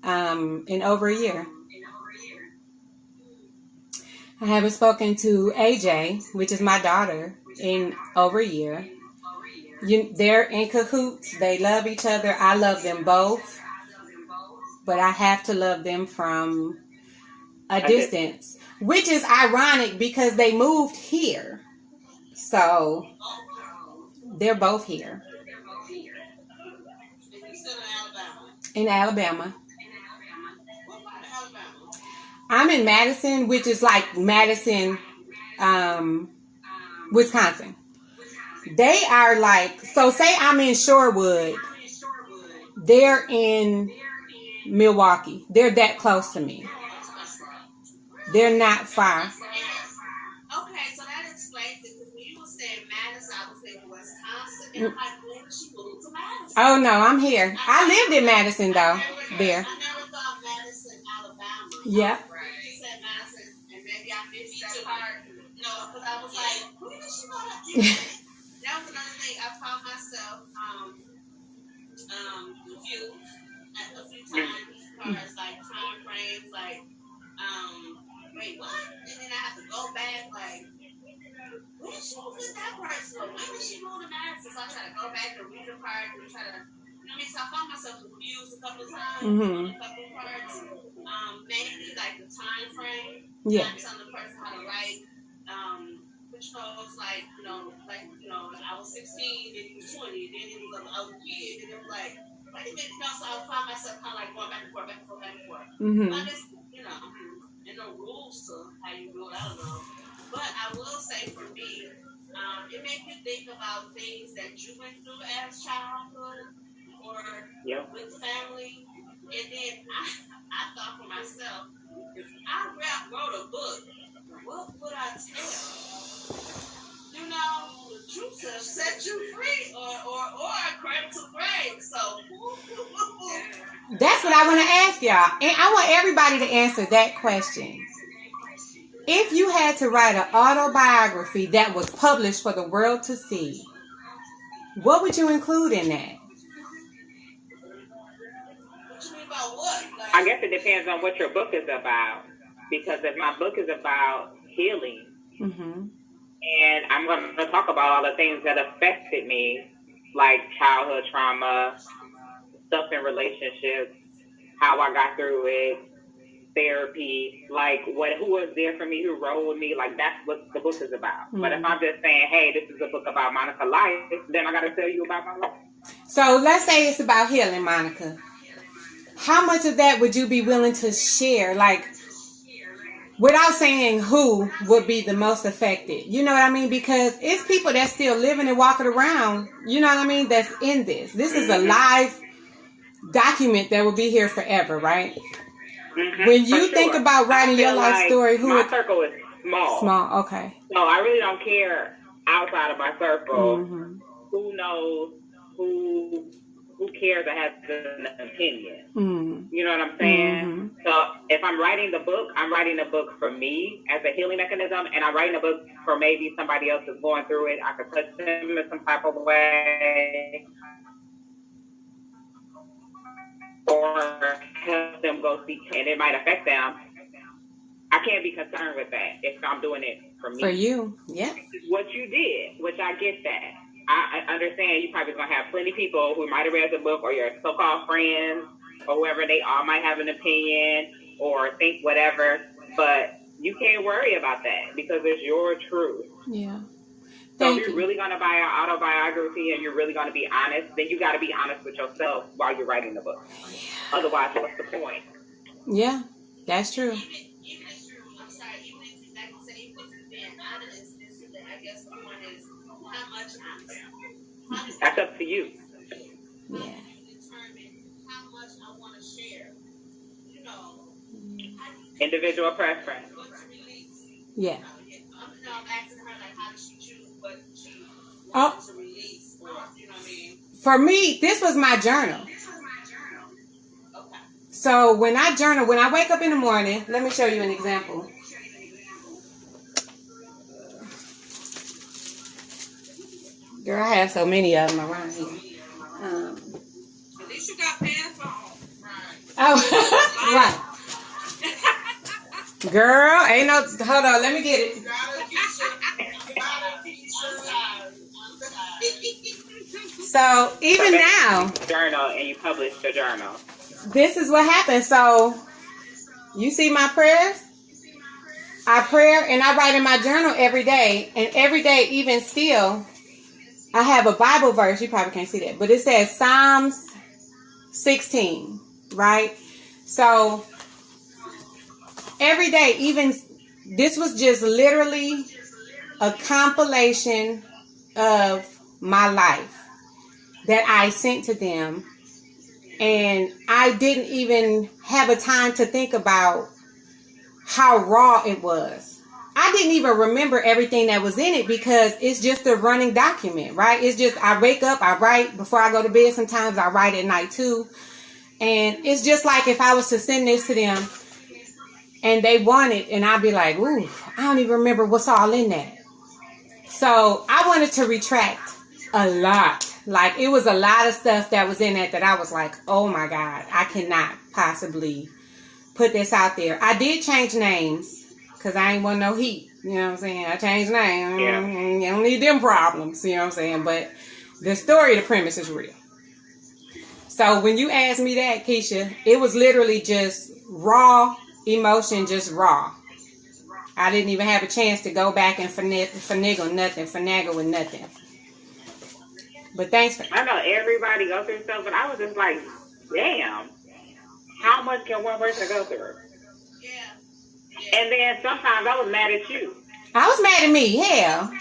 in over a year. I haven't spoken to AJ, which is my daughter, in over a year. They're in cahoots. They love each other. I love them both. But I have to love them from a distance. Which is ironic because they moved here. So they're both here. In Alabama. I'm in Madison, which is like Madison, Wisconsin. They are like, so say I'm in Shorewood. They're in Milwaukee. They're that close to me. They're not far. Okay, so that explains it. Because when you were saying Madison, I was thinking Wisconsin. And I'm like, when did she move to Madison? Oh, no, I'm here. I lived in Madison, though. There. I never thought Madison, Alabama. Yeah. You said Madison, and maybe I missed that part. No, because I was like, when did she go to That was another thing. I found myself confused a few times as far as like time frames, like wait, what? And then I have to go back, like, when did she move to that person? When did she move to Madison? So I try to go back and read the part and try to, so I found myself confused a couple of times, a couple of parts, mainly like the time frame, not telling the person how to write, which was like, I was 16, then he was 20, then he was a kid, and it was like, wait a minute, so I found myself kind of like going back and forth. I guess, and no rules to how you do it, I don't know. But I will say for me, it made me think about things that you went through as childhood or with family. And then I thought for myself, if I wrote a book, what would I tell? You know, the truth will set you free or cradle to grave. So that's what I want to ask y'all. And I want everybody to answer that question. If you had to write an autobiography that was published for the world to see, what would you include in that? What you mean about what? Like, I guess it depends on what your book is about. Because if my book is about healing, and I'm going to talk about all the things that affected me, like childhood trauma, stuff in relationships, how I got through it, therapy, like who was there for me, who rode with me, like that's what the book is about. But if I'm just saying, hey, this is a book about Monica's life, then I got to tell you about my life. So let's say it's about healing, Monica. How much of that would you be willing to share? Like, without saying who would be the most affected. You know what I mean? Because it's people that's still living and walking around, you know what I mean, that's in this. This is a live document that will be here forever, right? When you think about writing your life story, my circle is small. Small, okay. So I really don't care outside of my circle who knows, who cares or has an opinion. You know what I'm saying? So if I'm writing the book, I'm writing a book for me as a healing mechanism, and I'm writing a book for maybe somebody else is going through it. I could touch them in some type of way, or help them go see, and it might affect them. I can't be concerned with that if I'm doing it for me. For you, yeah. What you did, which I get that. I understand you probably going to have plenty of people who might have read the book, or your so-called friends, or whoever, they all might have an opinion or think whatever, but you can't worry about that because it's your truth. Yeah. So if you're really going to buy an autobiography and you're really going to be honest, then you got to be honest with yourself while you're writing the book. Otherwise, what's the point? Yeah, that's true. Even if you're, I'm sorry, even if you like to say, even if you're being honest, I guess the point is, how much honesty? That's up to you. Yeah. Determine how much I want to share. You know, Individual preference. what to release. Yeah. I'm asking her, like, how does she choose what she wants to release? Or, you know what I mean? For me, this was my journal. Okay. So when I journal, when I wake up in the morning, let me show you an example. Girl, I have so many of them around here. At least you got pants on. Oh, right. Girl, ain't no, hold on, let me get it. So even now, Journal, and you publish the journal. this is what happens. So you see my prayers? I pray and I write in my journal every day. And every day, even still, I have a Bible verse. You probably can't see that. But it says Psalms 16, right? So every day, even this was just literally a compilation of my life that I sent to them. And I didn't even have a time to think about how raw it was. I didn't even remember everything that was in it because it's just a running document, right? It's just, I wake up, I write before I go to bed. Sometimes I write at night too. And it's just like if I was to send this to them and they want it, and I'd be like, ooh, I don't even remember what's all in that. So I wanted to retract a lot. Like, it was a lot of stuff that was in that I was like, oh my God, I cannot possibly put this out there. I did change names because I ain't want no heat. You know what I'm saying? I changed names. Yeah. You don't need them problems. You know what I'm saying? But the story, the premise is real. So when you asked me that, Keisha, it was literally just raw emotion, just raw. I didn't even have a chance to go back and finagle with nothing. But thanks for... I know everybody goes through stuff, but I was just like, damn, how much can one person go through? Yeah. And then sometimes I was mad at you. I was mad at me, hell.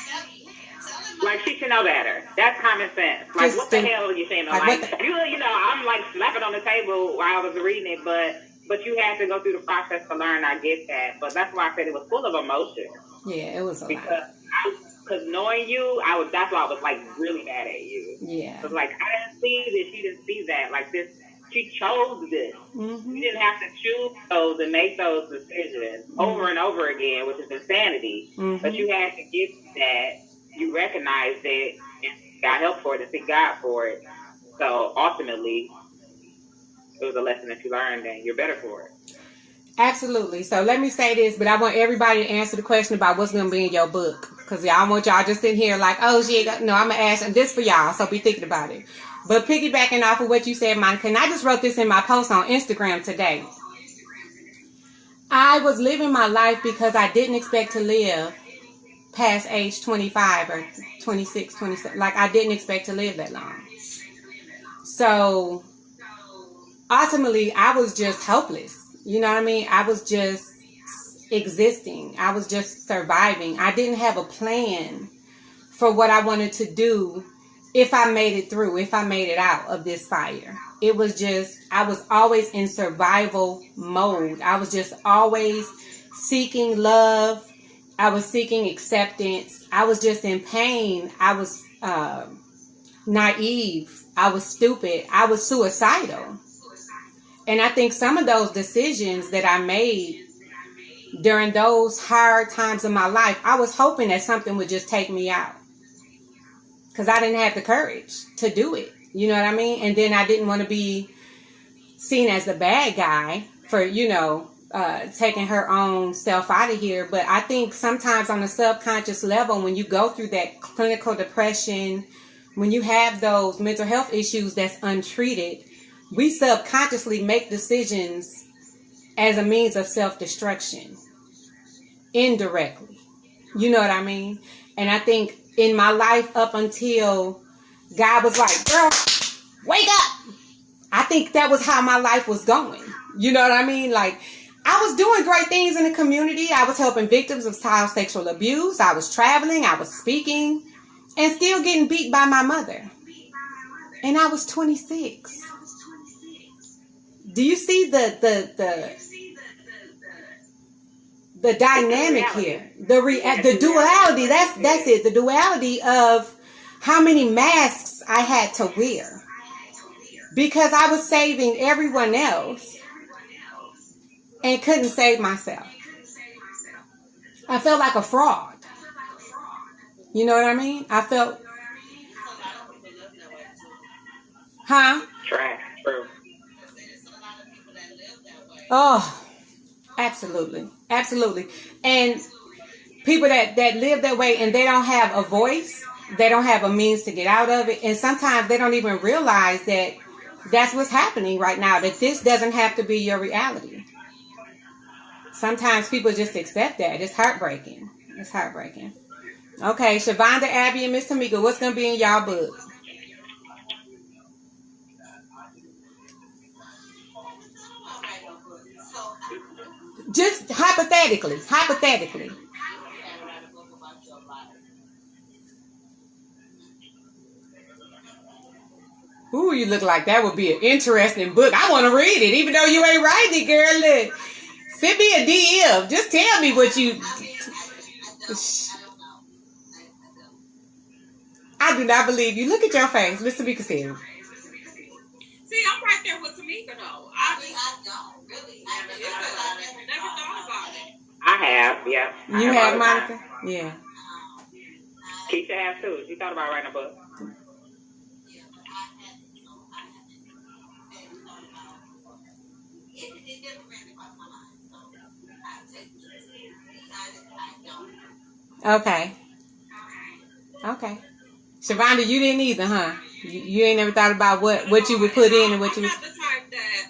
Like, she should know better. That's common sense. Like, what the hell are you saying? Like you know, I'm like slapping on the table while I was reading it, but you have to go through the process to learn. I get that, but that's why I said it was full of emotion. Yeah, it was a lot. Because knowing you, that's why I was like really mad at you. Yeah. Because like, I didn't see this, she didn't see that. Like, this, she chose this. Mm-hmm. You didn't have to choose those and make those decisions over and over again, which is insanity. Mm-hmm. But you had to get that. You recognized it and got help for it and seek God for it. So ultimately, it was a lesson that you learned and you're better for it. Absolutely. So let me say this, but I want everybody to answer the question about what's going to be in your book. Because I want y'all just sitting here like, oh, shit. No, I'm going to ask this for y'all. So be thinking about it. But piggybacking off of what you said, Monica, and I just wrote this in my post on Instagram today. I was living my life because I didn't expect to live past age 25 or 26, 27. Like, I didn't expect to live that long. So ultimately, I was just helpless. You know what I mean? I was just existing. I was just surviving. I didn't have a plan for what I wanted to do if I made it through, if I made it out of this fire. It was just, I was always in survival mode. I was just always seeking love. I was seeking acceptance. I was just in pain. I was naive. I was stupid. I was suicidal. And I think some of those decisions that I made during those hard times of my life, I was hoping that something would just take me out. Because I didn't have the courage to do it. You know what I mean? And then I didn't want to be seen as the bad guy for, taking her own self out of here. But I think sometimes on a subconscious level, when you go through that clinical depression, when you have those mental health issues that's untreated, we subconsciously make decisions as a means of self-destruction. Indirectly. You know what I mean? And I think in my life up until God was like, girl, wake up. I think that was how my life was going. You know what I mean? Like, I was doing great things in the community. I was helping victims of child sexual abuse. I was traveling. I was speaking. And still getting beat by my mother. And I was 26. Do you see the dynamic here? The duality. That's it. The duality of how many masks I had to wear. Because I was saving everyone else and couldn't save myself. I felt like a fraud. You know what I mean? I felt... Huh? Trash. True. Oh, absolutely. Absolutely. And people that live that way and they don't have a voice, they don't have a means to get out of it. And sometimes they don't even realize that that's what's happening right now, that this doesn't have to be your reality. Sometimes people just accept that. It's heartbreaking. It's heartbreaking. Okay, Shavonda, Abby, and Miss Tamika, what's going to be in y'all book? Just hypothetically. Ooh, you look like that would be an interesting book. I want to read it, even though you ain't writing it, girl. Look, send me a DM. Just tell me what you... I do not believe you. Look at your face. Miss Tamika said. See, I'm right there with Tamika, though. I don't really. Never thought about it. I have, yeah. You have, Monica? Yeah. Keisha has too. She thought about writing a book. Okay. Shavonda, you didn't either, huh? You ain't never thought about what you would put in and what you would... I'm not the type that,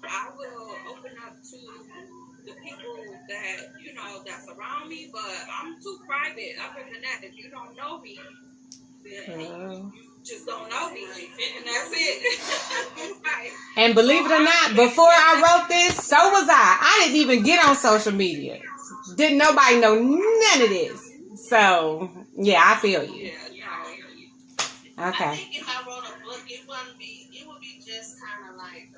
I will open up to the people that, that surround me, but I'm too private. Other than that, if you don't know me, then you just don't know me, and that's it. Right. And believe it or not, before I wrote this, so was I. I didn't even get on social media. Didn't nobody know none of this. So, yeah, I feel you. Yeah, no. Okay. I think if I wrote a book, it would be just kind of like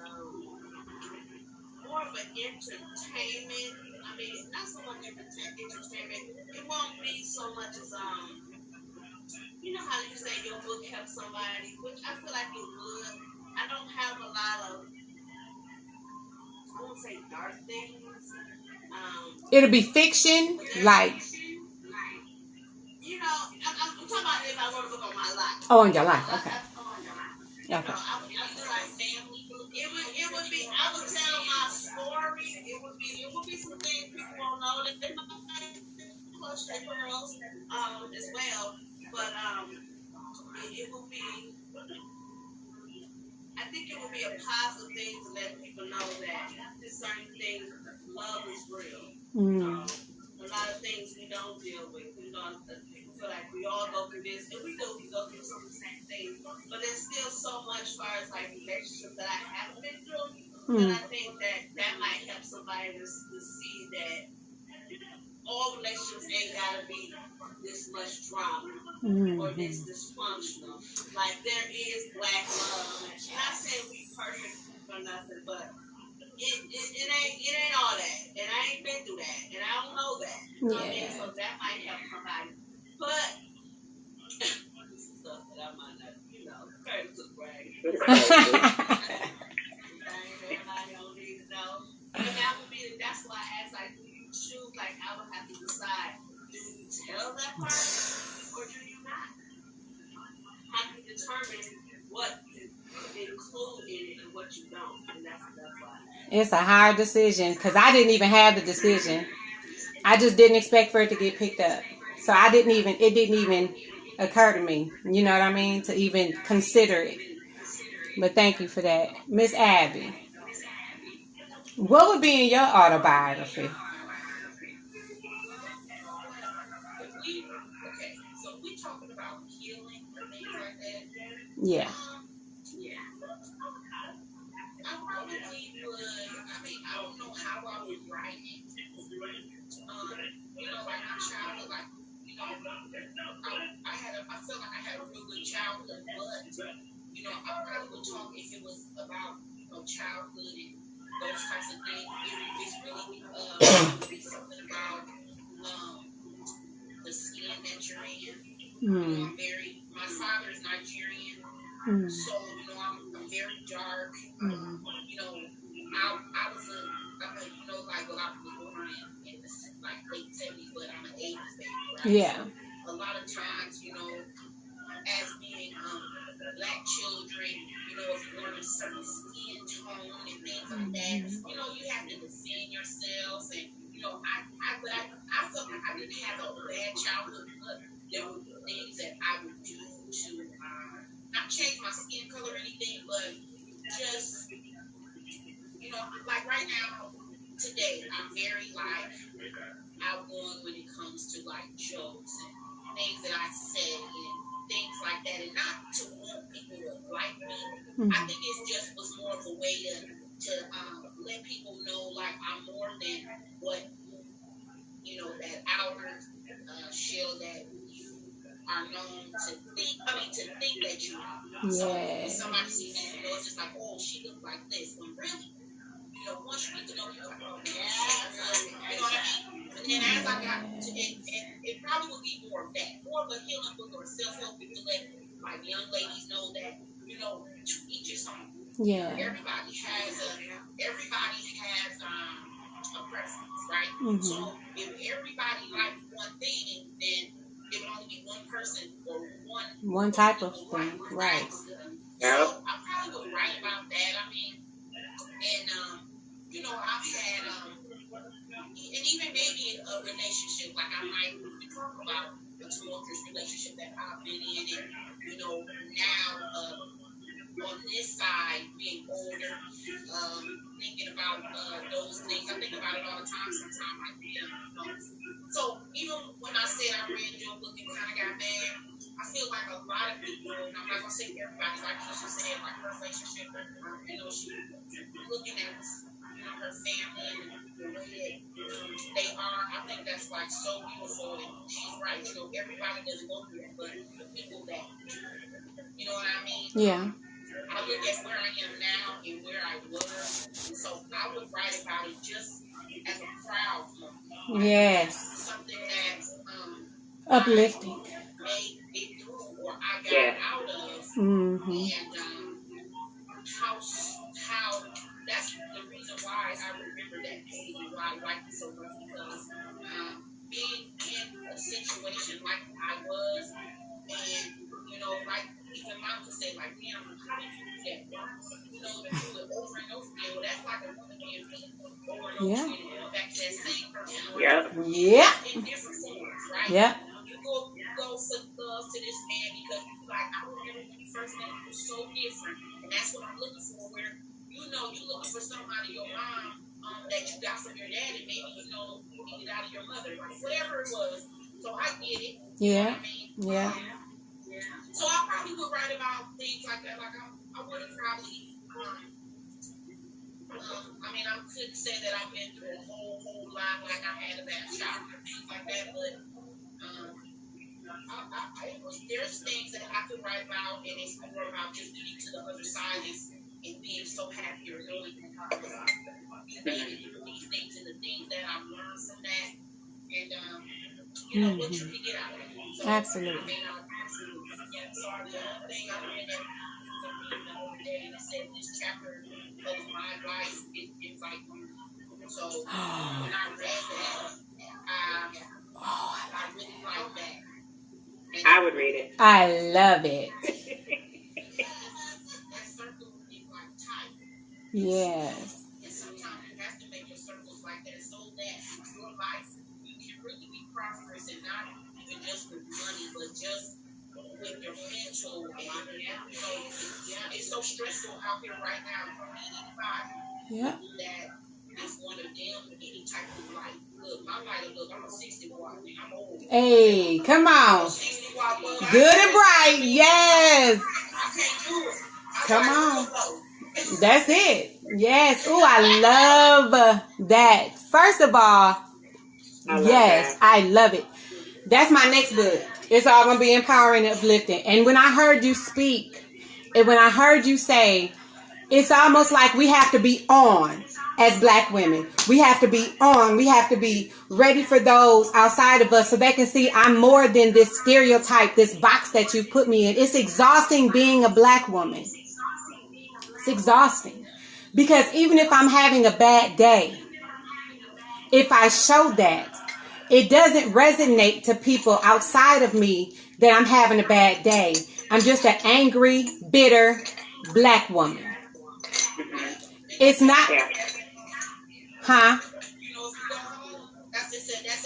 more of an entertainment. I mean, not so much entertainment. It won't be so much as you know how you say your book helps somebody, which I feel like it would. I don't have a lot of, I won't say dark things. It'll be fiction, like. You know, I'm talking about if I wrote a book on my life. Oh, on your life, okay. You know, I would do like family. It would be. I would tell my story. It would be some things people won't know. They might clutch their pearls, as well. But it would be. I think it would be a positive thing to let people know that certain things, love is real. A lot of things we don't deal with. We don't feel like we all go through this, and we go through some of the same things. But there's still so much as far as like relationships that I haven't been through. And I think that might help somebody to see that all relationships ain't gotta be this much drama or this dysfunctional. Like there is black love. And not saying we perfect or nothing, but it ain't all that, and I ain't been through that, and I don't know that. You know what I mean? So that might help somebody. But this is stuff that I might not, credit to brag. Everybody don't need to know. And that's why I asked, like, do you choose? Like, I would have to decide: do you tell that person, or do you not? How do you determine what you include in it and what you don't? And that's why. It's a hard decision because I didn't even have the decision. I just didn't expect for it to get picked up. So it didn't even occur to me, you know what I mean, to even consider it. But thank you for that. Miss Abby, what would be in your autobiography? Okay, so we talking about healing and things like that. Yeah. I probably would. I mean, I don't know how I would write it. Like my childhood, like, I feel like I had a real good childhood, but, I probably would talk if it was about, childhood and those types of things. It's really, something about, the skin that you're in. My father is Nigerian, so, I'm very dark. I was like a lot of people born in the late 70s, but I'm an 80s baby, right? Yeah. So a lot of times, as being black children, if you want a certain skin tone and things like that, you have to defend yourself. And, I felt like I didn't have a bad childhood, but there were things that I would do to not change my skin color or anything, but just, like right now, today, I'm very, outgoing when it comes to, jokes and things that I say and things like that. And not to want people to like me. I think it was more of a way to let people know, I'm more than what, that outer shell that you are known to think that you are. Yeah. So when somebody sees you, it's just like, oh, she looks like this. When really, once you get to know you, oh, yeah, you know what I mean? And then as I got to it, it probably would be more of that, more of a healing book or a self-help book to let young ladies know that, to each his own. Yeah. Everybody has a preference, right? So if everybody likes one thing, then it would only be one person or one type of thing, right? So I probably would write about that. I mean, and I've had and even maybe in a relationship, like I might talk about a tumultuous relationship that I've been in, and now on this side, being older, thinking about those things. I think about it all the time sometimes, like, So even when I said I read your book and kind of got mad, I feel like a lot of people, and I'm not going to say everybody, like Keisha said, like her relationship, she looking at, her family and the way that they are. I think that's like so beautiful. And she's right. You know, everybody doesn't go through that, but the people that do, you know what I mean? Yeah. I look at where I am now and where I was, and so I would write about it just as a proud moment. Yes. Something that Uplifting. I made it through, or I got out of, and how that's the reason why I remember that page and why I like it so much, because being in a situation like I was, and you know, like even mom could say, like, damn, how did you do that? You know, to do it over and over again. Well, that's like a woman being beat over and over again, and going back to that same person. In different forms, right? Yeah. You go for love to this man because you like, I remember when you first met him, he was so different, and that's what I'm looking for. Where you know you're looking for somebody, your mom, that you got from your dad, and maybe you know you get it out of your mother, whatever it was. So I get it. Yeah. You know what I mean? So I probably would write about things like that. Like I would have probably, I mean, I couldn't say that I've been through a whole lot, like I had a bad shower or things like that, but there's things that I could write about, and it's more about just getting to the other side and being so happy or knowing that you made it through these things and the things that I've learned from that, and you know what you can get out of it. So, Absolutely. I mean, yeah, so the other thing I read that the other day, and it said this chapter of my life is like you. So when I read that, I really like that. And I would read it. I love it. that circle is like tight. Yes. And sometimes you have to make your circles like that so that your life, you can really be prosperous, and not even just with money, but just with your mental. And you know, it's so stressful out here right now for anybody that is one of them, any type of life. Look, my light, look, I'm a 60 watt, I'm old. Hey, come on. 60 watt, Good and bright. Yes. I can't do it. Come on. That's it. Yes. Oh, I love that. First of all, yes, I love it. That's my next book. It's all going to be empowering and uplifting. And when I heard you speak, and when I heard you say, it's almost like we have to be on as Black women. We have to be on. We have to be ready for those outside of us so they can see I'm more than this stereotype, this box that you've put me in. It's exhausting being a Black woman. It's exhausting. Because even if I'm having a bad day, if I show that, it doesn't resonate to people outside of me that I'm having a bad day. I'm just an angry, bitter Black woman. It's not, huh? You know, if you go home, that's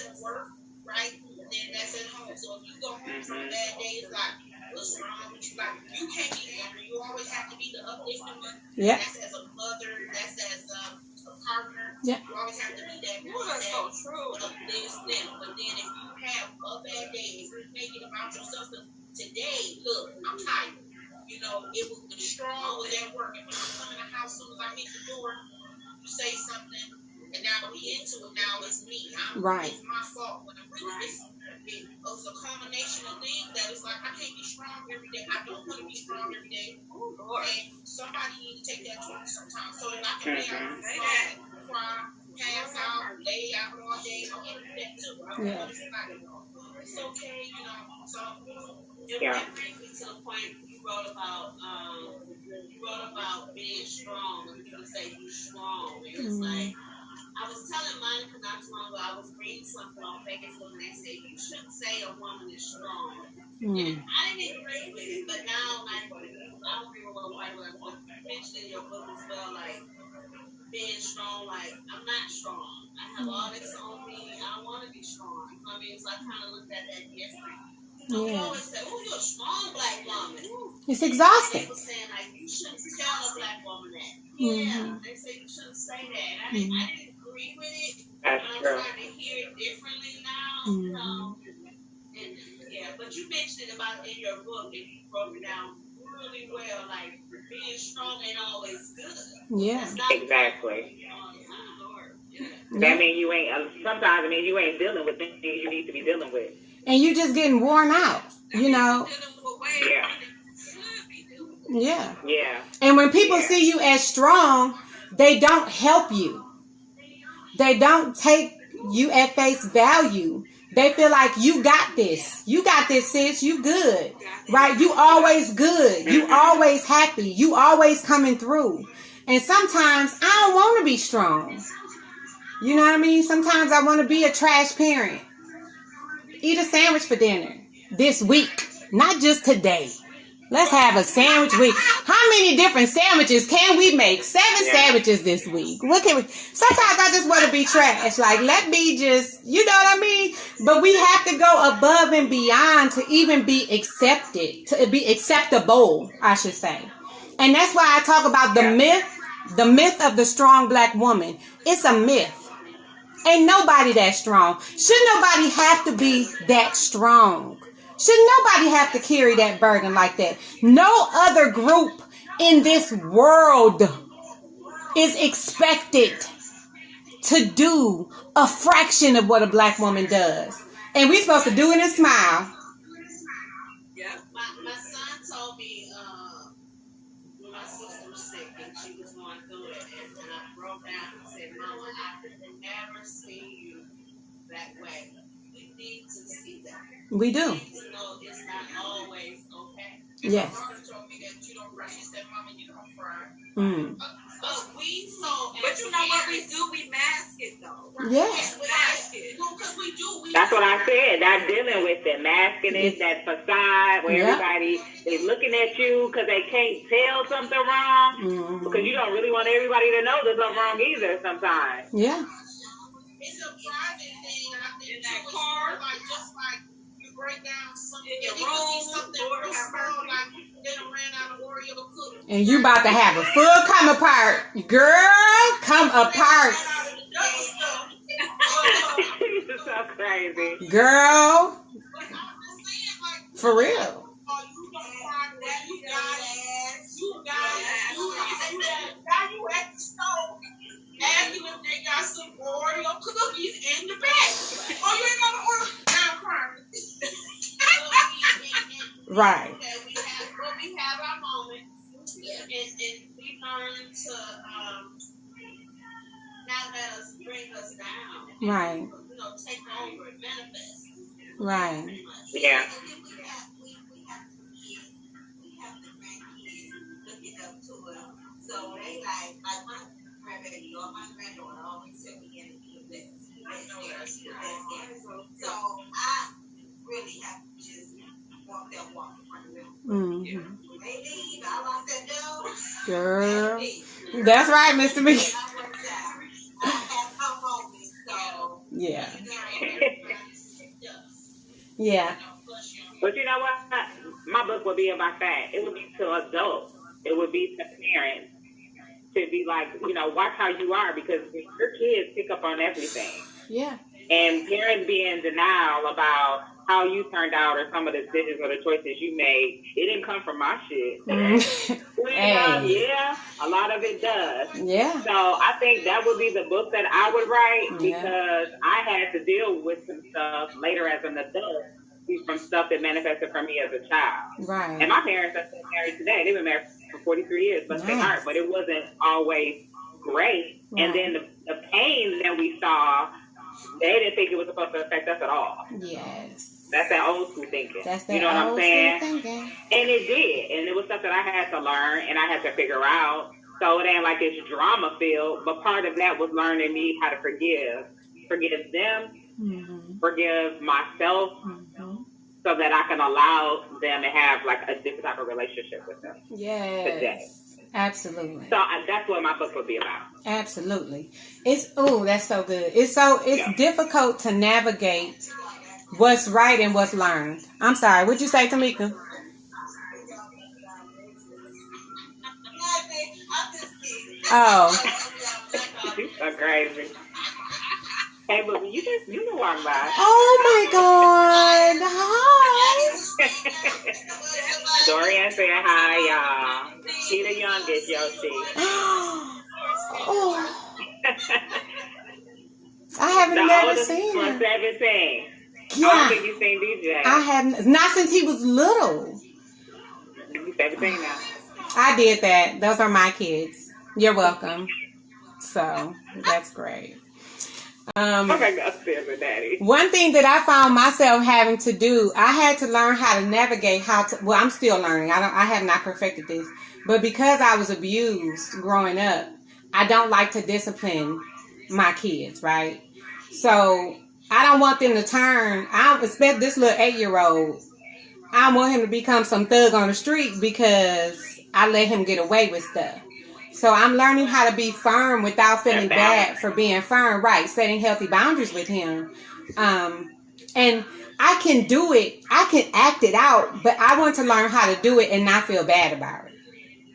at work, right? Then that's at home. So if you go home from a bad day, it's like, what's wrong with you? Like, you can't be angry. You always have to be the uplifting one. Yeah. That's as a mother. That's as a partner. Yeah. You always have to be that one. That's so true. Uplifting. But then if you have a bad day, if you're thinking about yourself, today, look, I'm tired. You know, the straw was at work. And when I come in the house, as soon as I hit the door, you say something, and now we into it. Now it's me. Right. It's my fault. When it was a combination of things that it's like I can't be strong every day. I don't want to be strong every day. And somebody needs to take that to me sometimes. So if I can be out, cry, pass out, lay out all day, I want to do that too. I want to be like, it's okay, you know. So it brings me to the point you wrote about being strong, and people say you're strong. And it's like, I was telling Monica not too long ago, I was reading something on Facebook, and they said you shouldn't say a woman is strong. And I didn't agree with it, but now, like, I don't agree with what you mentioned in your book as well, like, being strong, like, I'm not strong. I have all this on me. I don't want to be strong. You know what I mean? So I kind of looked at that different. You always say, oh, you're a strong Black woman. It's exhausting. They were saying, like, you shouldn't tell a Black woman that. Yeah, they say you shouldn't say that. I didn't agree with it. That's I'm true. starting to hear it differently now. You know? And, yeah, but you mentioned it about in your book, and you broke it down really well. Like, being strong ain't always good. Yeah. Exactly. That means you ain't. Sometimes it means you ain't dealing with things you need to be dealing with. And you just getting worn out, you know. Yeah. Yeah. Yeah. And when people see you as strong, they don't help you. They don't take you at face value. They feel like you got this. You got this, sis. You good. Right? You always good. You always happy. You always coming through. And sometimes I don't want to be strong. You know what I mean? Sometimes I want to be a trash parent. Eat a sandwich for dinner this week. Not just today. Let's have a sandwich week. How many different sandwiches can we make? 7 sandwiches this week. What can we? Sometimes I just want to be trash. Like, let me just, you know what I mean? But we have to go above and beyond to even be accepted, to be acceptable, I should say. And that's why I talk about the myth of the strong black woman. It's a myth. Ain't nobody that strong. Should nobody have to be that strong? Should nobody have to carry that burden like that? No other group in this world is expected to do a fraction of what a black woman does. And we're supposed to do it and smile. Yeah, my son told me when my sister was sick and she was going through it, and I broke down and said, Mama, I could never see you that way. We need to see that. We do. We need to know it's not always okay. Yes. My mother told me that you don't cry. She said, Mama, you don't cry. But you know what we do? We mask it though. Yes. We mask it. No, because we do. That's what I said. Not dealing with it, masking it, that facade where everybody is looking at you because they can't tell something wrong. Because you don't really want everybody to know there's something wrong either sometimes. Yeah. It's a private thing. I think in that car, like just like you break down something in your room, something real small, like they done ran out of Oreo cookies. And you about to have a full come apart. Girl, come apart. It's so crazy. Girl. For real. You at the stove, asking if they got some Oreo cookies in the bag. Oh, you ain't gonna order? Now I'm crying. Right. We have our moments, and we learn to not let us bring us down. Right. You know, take over and manifest. Right. Yeah. We have the grandkids looking up to it. So they like my grandbaby or my granddaughter always tell me in the best. So I really have to just walk that walk in front of them. They leave. I said no. Girl. That's right, Mr. McGee. I have my moments, so Yeah. Yeah. But you know what? My book would be about that. It would be to adults. It would be to parents. To be like, you know, watch how you are because your kids pick up on everything. Yeah. And parents be in denial about how you turned out or some of the decisions or the choices you made. It didn't come from my shit. Hey. Yeah, a lot of it does. Yeah. So I think that would be the book that I would write because I had to deal with some stuff later as an adult from stuff that manifested from me as a child. Right. And my parents are still married today. They've been married for 43 years, but they aren't. But it wasn't always great. Right. And then the pain that we saw, they didn't think it was supposed to affect us at all. Yes. That's that old school thinking. That's that you know what I'm old saying? school thinking. And it did. And it was stuff that I had to learn and I had to figure out. So it ain't like it's drama filled, but part of that was learning me how to forgive. Forgive them, forgive myself, so that I can allow them to have like a different type of relationship with them. Yes. Today. Absolutely. So that's what my book would be about. Absolutely. That's so good. It's difficult to navigate what's right and what's learned. I'm sorry. What'd you say, Tamika? Oh. You're so crazy. Hey, but you know why I'm by. Oh my God. Hi. Dorian said hi, y'all. She the youngest, Yoshi. Oh. I haven't never seen her. her. 17. Yeah. I don't think you've seen DJ. I haven't. Not since he was little. He's 17 now. I did that. Those are my kids. You're welcome. So, that's great. Daddy. One thing that I found myself having to do, I had to learn how to navigate well, I'm still learning. I have not perfected this. But because I was abused growing up, I don't like to discipline my kids, right? So I don't want them to turn, I don't expect this little 8-year-old, I don't want him to become some thug on the street because I let him get away with stuff. So I'm learning how to be firm without feeling bad for being firm, right? Setting healthy boundaries with him. And I can do it. I can act it out, but I want to learn how to do it and not feel bad about it.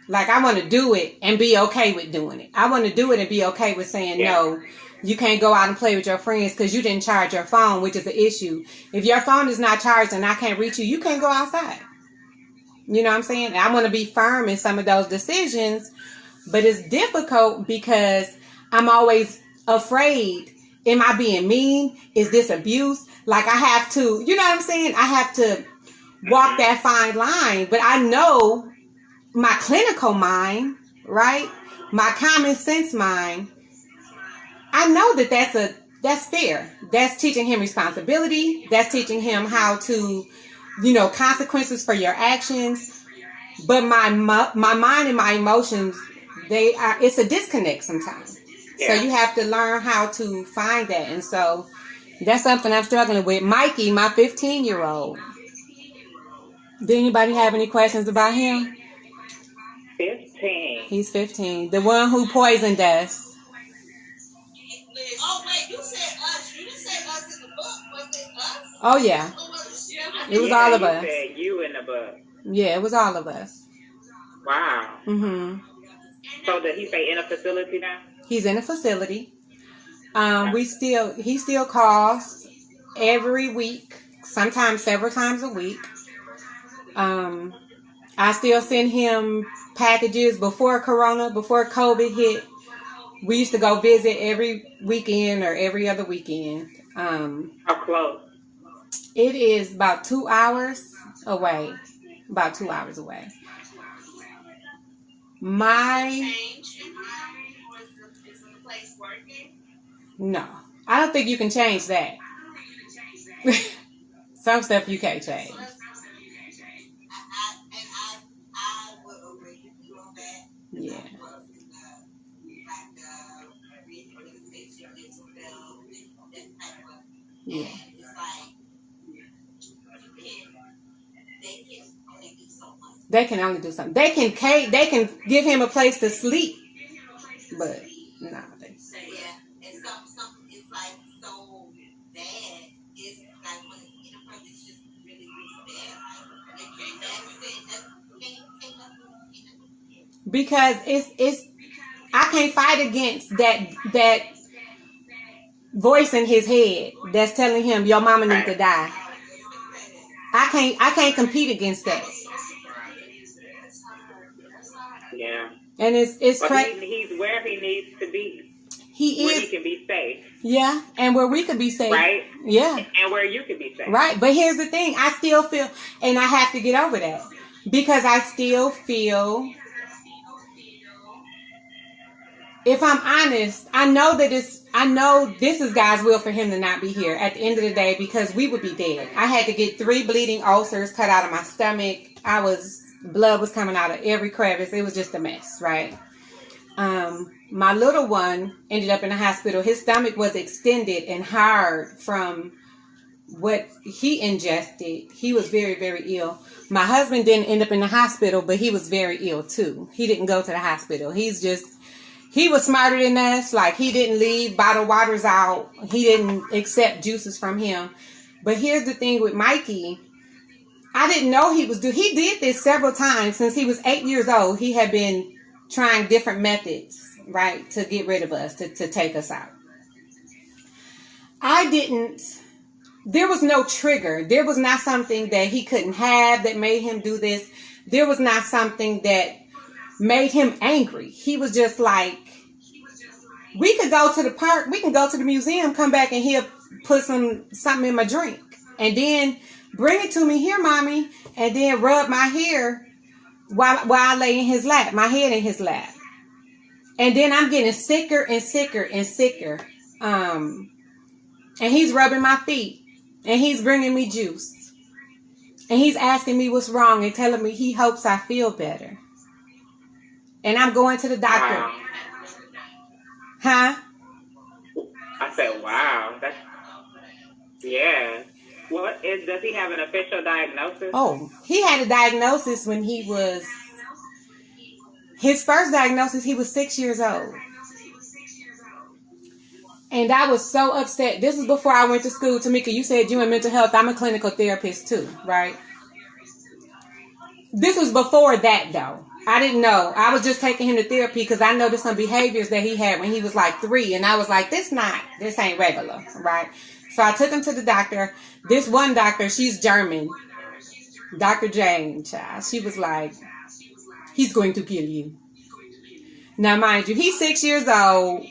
Like, I want to do it and be okay with doing it. I want to do it and be okay with saying, no, you can't go out and play with your friends because you didn't charge your phone, which is an issue. If your phone is not charged and I can't reach you, you can't go outside. You know what I'm saying? I want to be firm in some of those decisions, but it's difficult because I'm always afraid. Am I being mean? Is this abuse? Like, I have to, you know what I'm saying? I have to walk that fine line, but I know my clinical mind, right? My common sense mind, I know that that's fair. That's teaching him responsibility. That's teaching him how to, consequences for your actions. But my mind and my emotions, it's a disconnect sometimes. Yeah. So you have to learn how to find that. And so that's something I'm struggling with. Mikey, my 15-year-old. Did anybody have any questions about him? 15. He's 15. The one who poisoned us. Oh, wait, you said us. You didn't say us in the book. Was it us? Oh, yeah. It was all of us. You said you in the book. Yeah, it was all of us. Wow. Mm-hmm. So did he say in a facility now? He's in a facility. He still calls every week, sometimes several times a week. I still send him packages before COVID hit. We used to go visit every weekend or every other weekend. How close? It is about 2 hours away. About 2 hours away. No, I don't think you can change that. Some stuff you can't change. Yeah. Yeah. They can only do something. They can give him a place to sleep, but no. And something is like so bad. It's like when a person is just really, really bad. Because it's I can't fight against that voice in his head that's telling him your mama needs to die. I can't compete against that. Yeah. And it's crazy. He's where he needs to be. Where he can be safe. Yeah, and where we could be safe. Right? Yeah. And where you can be safe. Right. But here's the thing. I still feel, and I have to get over that. Because I still feel, if I'm honest, I know this is God's will for him to not be here at the end of the day, because we would be dead. I had to get 3 bleeding ulcers cut out of my stomach. Blood was coming out of every crevice. It was just a mess, right? My little one ended up in the hospital. His stomach was extended and hard from what he ingested. He was very, very ill. My husband didn't end up in the hospital, but he was very ill too. He didn't go to the hospital. He was smarter than us. Like, he didn't leave bottled waters out. He didn't accept juices from him. But here's the thing with Mikey. I didn't know he did this several times since he was 8 years old. He had been trying different methods, right, to get rid of us, to take us out. There was no trigger. There was not something that he couldn't have that made him do this. there was not something that made him angry. He was just like, we could go to the park, we can go to the museum, come back and he'll put something in my drink. And then bring it to me, here, mommy, and then rub my hair while I lay in his lap, my head in his lap. And then I'm getting sicker and sicker and sicker. And he's rubbing my feet. And he's bringing me juice. And he's asking me what's wrong and telling me he hopes I feel better. And I'm going to the doctor. Wow. Huh? I said, wow. That's, yeah. Does he have an official diagnosis? Oh, he had a diagnosis when he was, his first diagnosis, he was 6 years old. And I was so upset. This was before I went to school. Tamika, you said you in mental health. I'm a clinical therapist too, right? This was before that though. I didn't know. I was just taking him to therapy because I noticed some behaviors that he had when he was like 3. And I was like, this ain't regular, right? So I took him to the doctor. This one doctor, she's German. Dr. Jane, child. She was like, he's going to kill you. Now, mind you, he's 6 years old.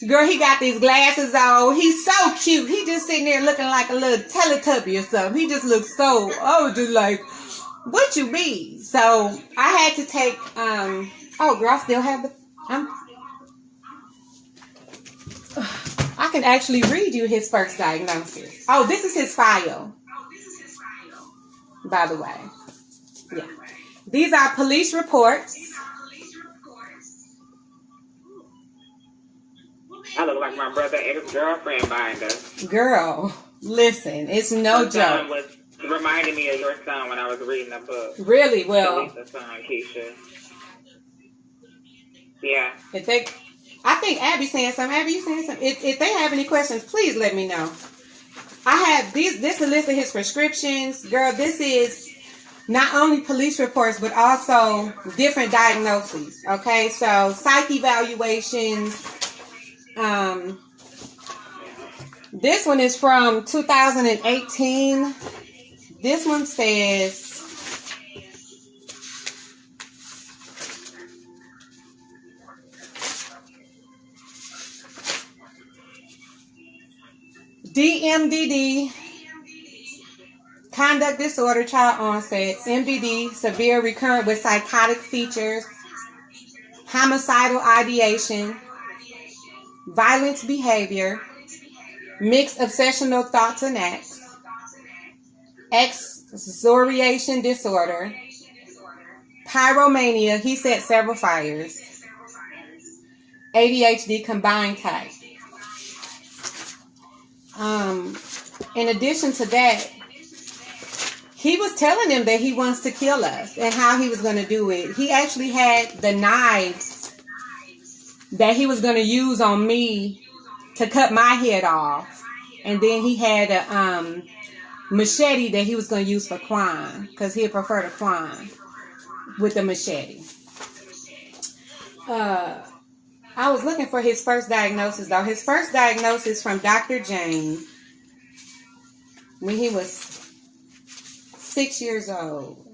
Girl, he got these glasses on. He's so cute. He just sitting there looking like a little Teletubby or something. He just looks so, just like, what you be? So I had to take, girl, I still have the, I can actually read you his first diagnosis. Oh, this is his file. By the way. Yeah. These are police reports. I look like my brother ex-girlfriend binder. Girl, listen, it's no joke. Was reminding me of your son when I was reading the book. Really? Well, Lisa's son, Keisha. Yeah. I think Abby's saying something. Abby, you saying something? If they have any questions, please let me know. I have this is a list of his prescriptions. Girl, this is not only police reports, but also different diagnoses. Okay, so psych evaluations. This one is from 2018. This one says DMDD, conduct disorder, child onset, MDD, severe recurrent with psychotic features, homicidal ideation, violent behavior, mixed obsessional thoughts and acts, exoriation disorder, pyromania, he set several fires, ADHD combined type. In addition to that, he was telling them that he wants to kill us and how he was going to do it. He actually had the knives that he was going to use on me to cut my head off. And then he had a machete that he was going to use for Quan, because he'd prefer to Quan with the machete. I was looking for his first diagnosis, though. His first diagnosis from Dr. Jane when he was 6 years old.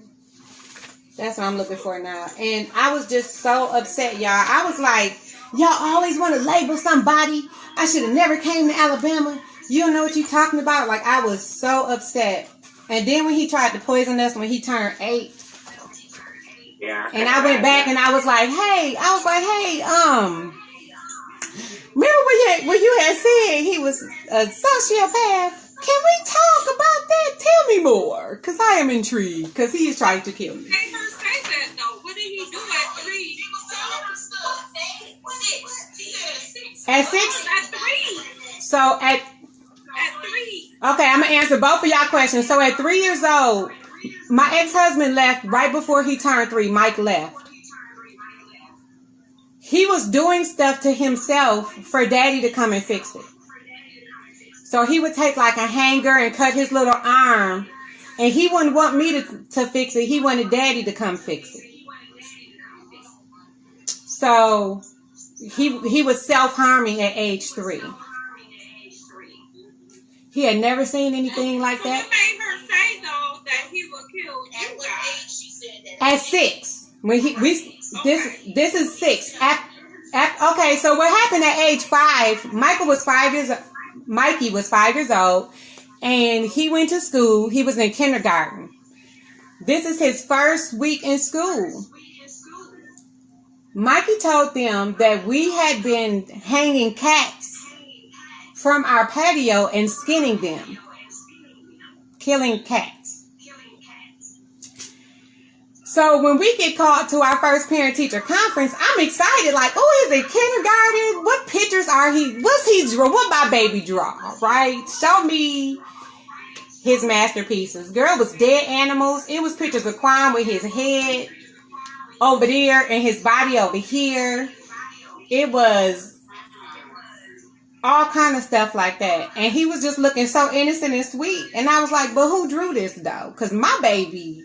That's what I'm looking for now. And I was just so upset, y'all. I was like, y'all always want to label somebody. I should have never came to Alabama. You don't know what you're talking about. Like, I was so upset. And then when he tried to poison us when he turned 8. Yeah. And I went back and I was like, hey, remember when you had said he was a sociopath? Can we talk about that? Tell me more, because I am intrigued, because he is trying to kill me. Hey, first say that though. What did he do at 3? At 6? At 3. So at 3. Okay, I'm going to answer both of y'all questions. So at 3 years old, my ex-husband left right before he turned 3. Mike left. He was doing stuff to himself for daddy to come and fix it. So he would take like a hanger and cut his little arm. And he wouldn't want me to fix it. He wanted daddy to come fix it. So he was self-harming at age 3. He had never seen anything like that. What made her say, though, that he would kill you guys? At 6. When this is 6. Okay, so what happened at age 5? Mikey was 5 years old, and he went to school. He was in kindergarten. This is his first week in school. Mikey told them that we had been hanging cats from our patio and skinning them, killing cats. So when we get called to our first parent-teacher conference, I'm excited. Like, oh, he's in kindergarten. What pictures are he? What's he draw? What my baby draw? Right? Show me his masterpieces. Girl, it was dead animals. It was pictures of Quan with his head over there and his body over here. It was all kind of stuff like that. And he was just looking so innocent and sweet. And I was like, but who drew this though? Because my baby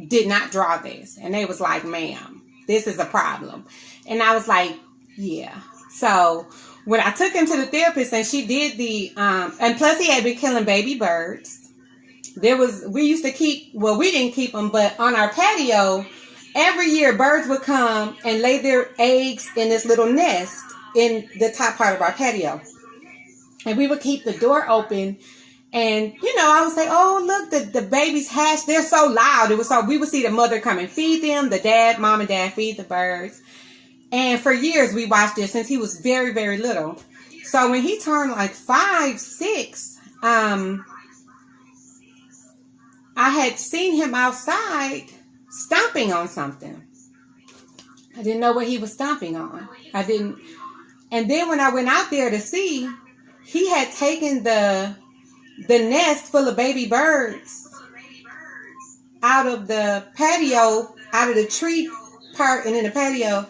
did not draw this. And they was like, ma'am, this is a problem. And I was like, yeah. So when I took him to the therapist and she did and plus he had been killing baby birds. We used to keep, well, we didn't keep them, but on our patio, every year birds would come and lay their eggs in this little nest in the top part of our patio. And we would keep the door open. And, I would say, oh, look, the babies hatched. They're so loud. We would see the mother come and feed them. Mom and dad feed the birds. And for years, we watched this since he was very, very little. So when he turned like 5, 6, I had seen him outside stomping on something. I didn't know what he was stomping on. And then when I went out there to see, he had taken the nest full of baby birds out of the patio, out of the tree part and in the patio,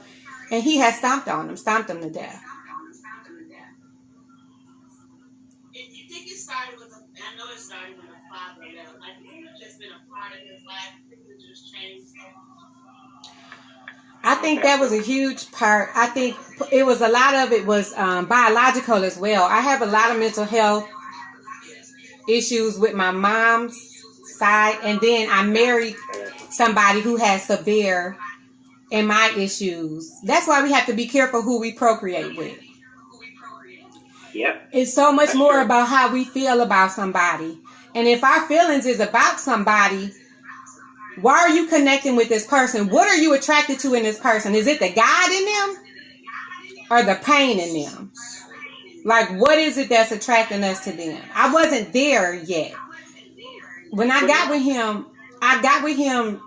and he had stomped them to death. You think it started with I know it started with a father, like it's just been a part of his life, it just changed so much. I think that was a huge part. I think it was a lot of it was biological as well. I have a lot of mental health issues with my mom's side, and then I married somebody who has severe MI issues. That's why we have to be careful who we procreate with. Yep. It's so much more about how we feel about somebody. And if our feelings is about somebody, why are you connecting with this person? What are you attracted to in this person? Is it the God in them or the pain in them? Like, what is it that's attracting us to them? I wasn't there yet. When I got with him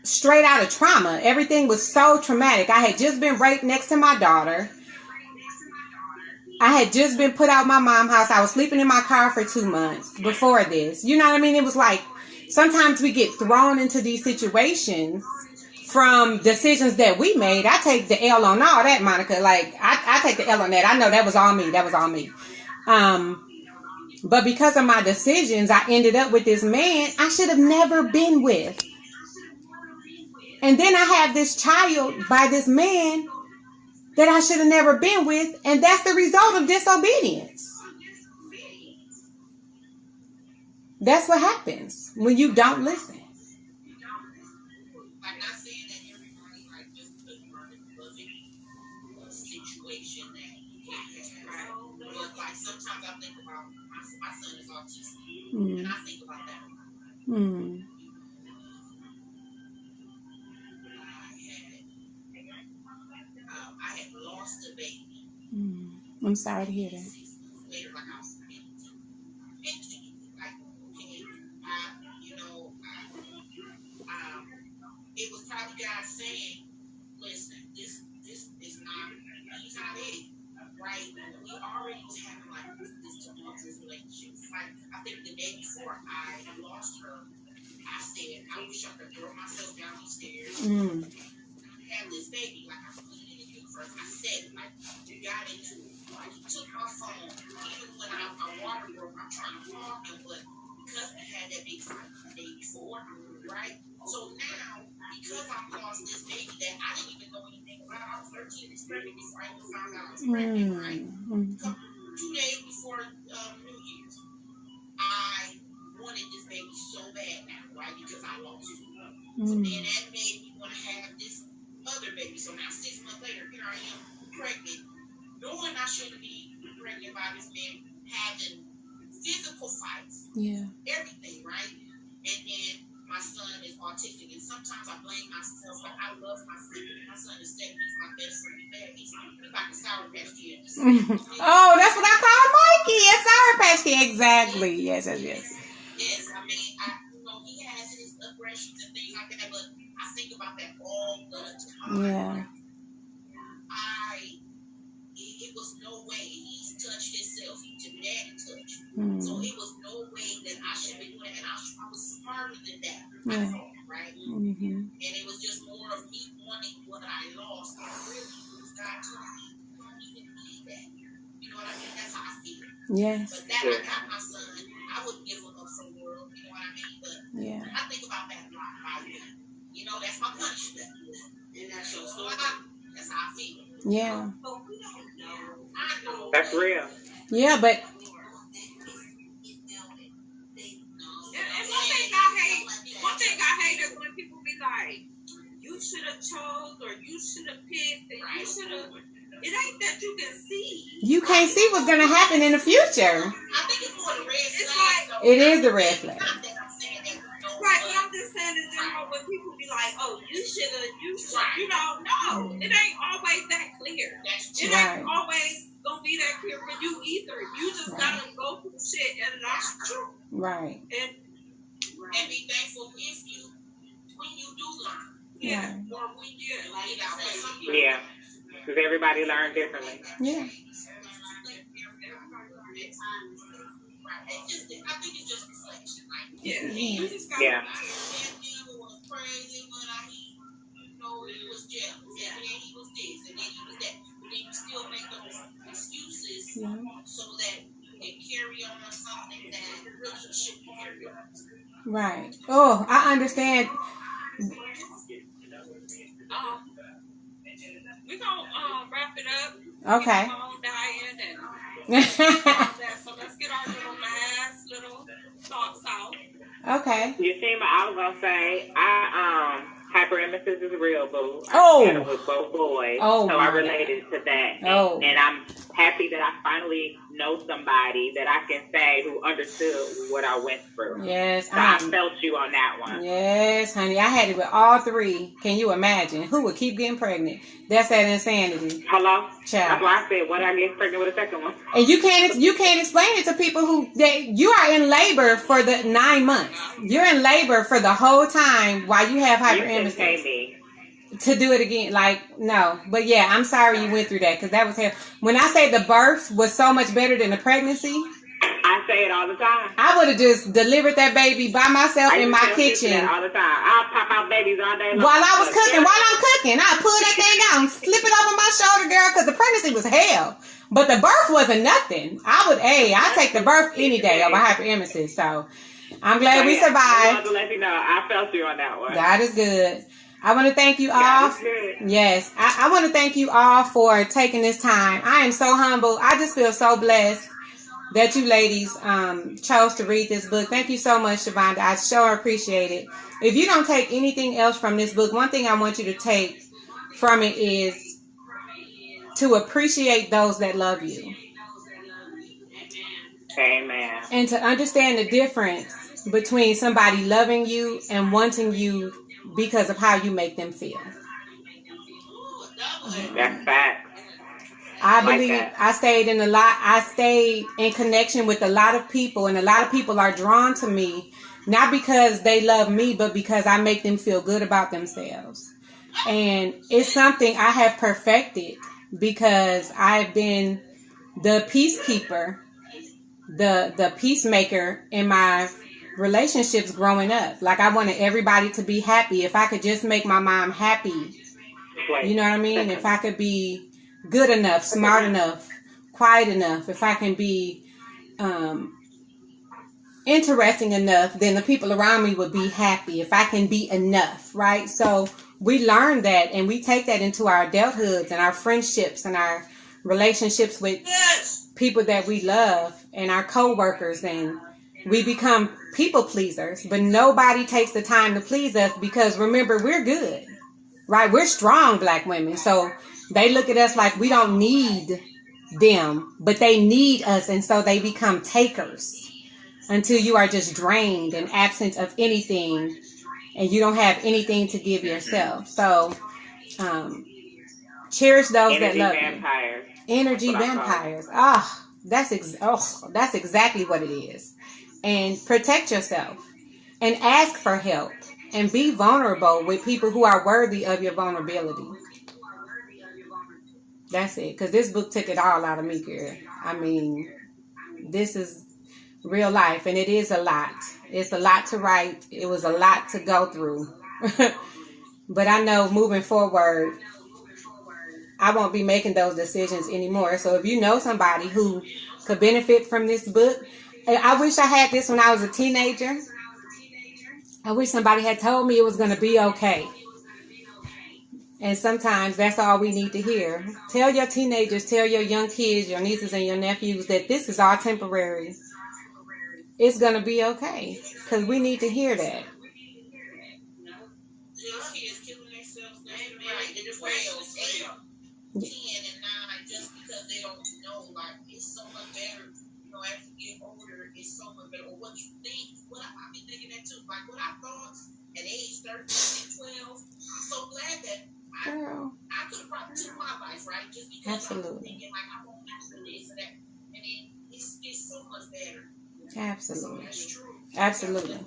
straight out of trauma. Everything was so traumatic. I had just been raped next to my daughter. I had just been put out my mom's house. I was sleeping in my car for 2 months before this. You know what I mean? It was like, sometimes we get thrown into these situations from decisions that we made. I take the L on all that, Monica. Like, I take the L on that. I know that was all me. But because of my decisions, I ended up with this man I should have never been with. And then I have this child by this man that I should have never been with. And that's the result of disobedience. That's what happens when you don't listen. Like, not saying that everybody, like, just because you're in a perfect situation that you can't have. But, like, sometimes I think about, my son is autistic, and I think about that. I had lost a baby. I'm sorry to hear that. Later, like, I was it was probably God saying, listen, this is not, he's not it, right? We already was having like this tumultuous relationship. Like, I think the day before I lost her, I said, I wish I could throw myself down the stairs and have this baby. Like, I put it in the universe. I said, like, you got into it. Like, you took my phone. Even when our water broke, I'm trying to call him, but because I had that big fight the day before, right? So now, because I lost this baby that I didn't even know anything about, I was 13 weeks pregnant before I even found out I was pregnant, right? 2 days before New Year's, I wanted this baby so bad now, right? Because I lost her. So then that made me want to have this other baby. So now 6 months later, here I am pregnant, knowing I shouldn't be pregnant by this man, having physical fights, everything, right? And then my son is autistic, and sometimes I blame myself, but I love my son. My son is sick. He's my best friend. He's like a Sour Patch Kid. Oh, that's what I call Mikey. A Sour Patch Kid. Exactly. Yes. Yes, I mean, he has his aggressions and things like that, but I think about that all the time. Yeah. It was no way he's touched himself. He's a daddy touch. So it was no way that I should be doing it. And I was smarter than that. I thought, right? And it was just more of me wanting what I lost. And really, it was God telling me, you didn't need that. You know what I mean? That's how I feel. Yes. But that I got my son. I wouldn't give him up for the world. You know what I mean? But I think about that a lot. You know, that's my punishment. And that's your story. That's how I feel. Yeah. That's real. Yeah, but one thing I hate is when people be like, you should have chose or you should have picked and you should have. It ain't that you can see. You can't see what's going to happen in the future. I think it's more the red flag. It is the red flag. Right, but I'm just saying in general when people be like, oh, you should have, you know, no. It ain't always that clear. It ain't always going to be that clear for you either. You just got to go through shit and that's true. Right. And be thankful when you do learn. Yeah. Or when you like some people. Yeah. Because everybody learns differently. Yeah. I think it's just reflection. Yeah. Was crazy, but he was jealous. And then he was this, and then he was that. But then you still make those excuses so that you can carry on something that really shouldn't carry on. Right. Oh, I understand. We're going to wrap it up. Okay. So let's get our little thoughts out. Okay. Yushima, I was going to say, hyperemesis is real, boo. I had it with both boys, so I related to that. And I'm happy that I finally know somebody that I can say who understood what I went through. Yes. So I felt you on that one. Yes, honey. I had it with all three. Can you imagine? Who would keep getting pregnant? That's that insanity. Hello? Child. That's why I said, when I get pregnant with a second one. And you can't explain it to people you are in labor for the 9 months. You're in labor for the whole time while you have hyperemesis. To do it again, like, no. But yeah, I'm sorry you went through that because that was hell. When I say the birth was so much better than the pregnancy, I say it all the time. I would have just delivered that baby by myself in my kitchen. All the time. I'll pop out babies all day long. While I'm cooking, I pull that thing out and slip it over my shoulder, girl, because the pregnancy was hell. But the birth wasn't nothing. I take the birth any day over hyperemesis. So I'm glad we survived. I wanted to let you know, I felt you on that one. God is good. I want to thank you all. Yes, I want to thank you all for taking this time. I am so humble. I just feel so blessed that you ladies chose to read this book. Thank you so much, Shavonda. I sure appreciate it. If you don't take anything else from this book, one thing I want you to take from it is to appreciate those that love you. Amen. And to understand the difference between somebody loving you and wanting you because of how you make them feel. That's fact. I believe I stayed in connection with a lot of people, and a lot of people are drawn to me, not because they love me, but because I make them feel good about themselves. And it's something I have perfected because I've been the peacekeeper, the peacemaker in my relationships growing up. Like, I wanted everybody to be happy. If I could just make my mom happy, you know what I mean? If I could be good enough, smart enough, quiet enough, if I can be interesting enough, then the people around me would be happy. If I can be enough, right? So we learn that, and we take that into our adulthoods and our friendships and our relationships with people that we love and our co-workers and we become people pleasers, but nobody takes the time to please us because remember, we're good, right? We're strong Black women. So they look at us like we don't need them, but they need us. And so they become takers until you are just drained and absent of anything and you don't have anything to give yourself. So, cherish those that love vampires. you. Energy vampires. That's exactly what it is. And protect yourself and ask for help and be vulnerable with people who are worthy of your vulnerability. That's it. Because this book took it all out of me, girl. I mean, this is real life and it is a lot. It's a lot to write. It was a lot to go through. But I know moving forward, I won't be making those decisions anymore. So if you know somebody who could benefit from this book, I wish I had this when I was a teenager. I wish somebody had told me it was going to be okay. And sometimes that's all we need to hear. Tell your teenagers, tell your young kids, your nieces and your nephews that this is all temporary. It's going to be okay. Because we need to hear that. Kids killing themselves in the world, 10 and 9, just because they don't know, like, it's so much better, as you get older, it's so much better, or what you think, I've been thinking that too, like, what I thought at age 13 and 12, I'm so glad that I could have probably took my life, right, just because I was thinking, like, I won't do this and that, and it's so much better. Absolutely. So that's true. Absolutely.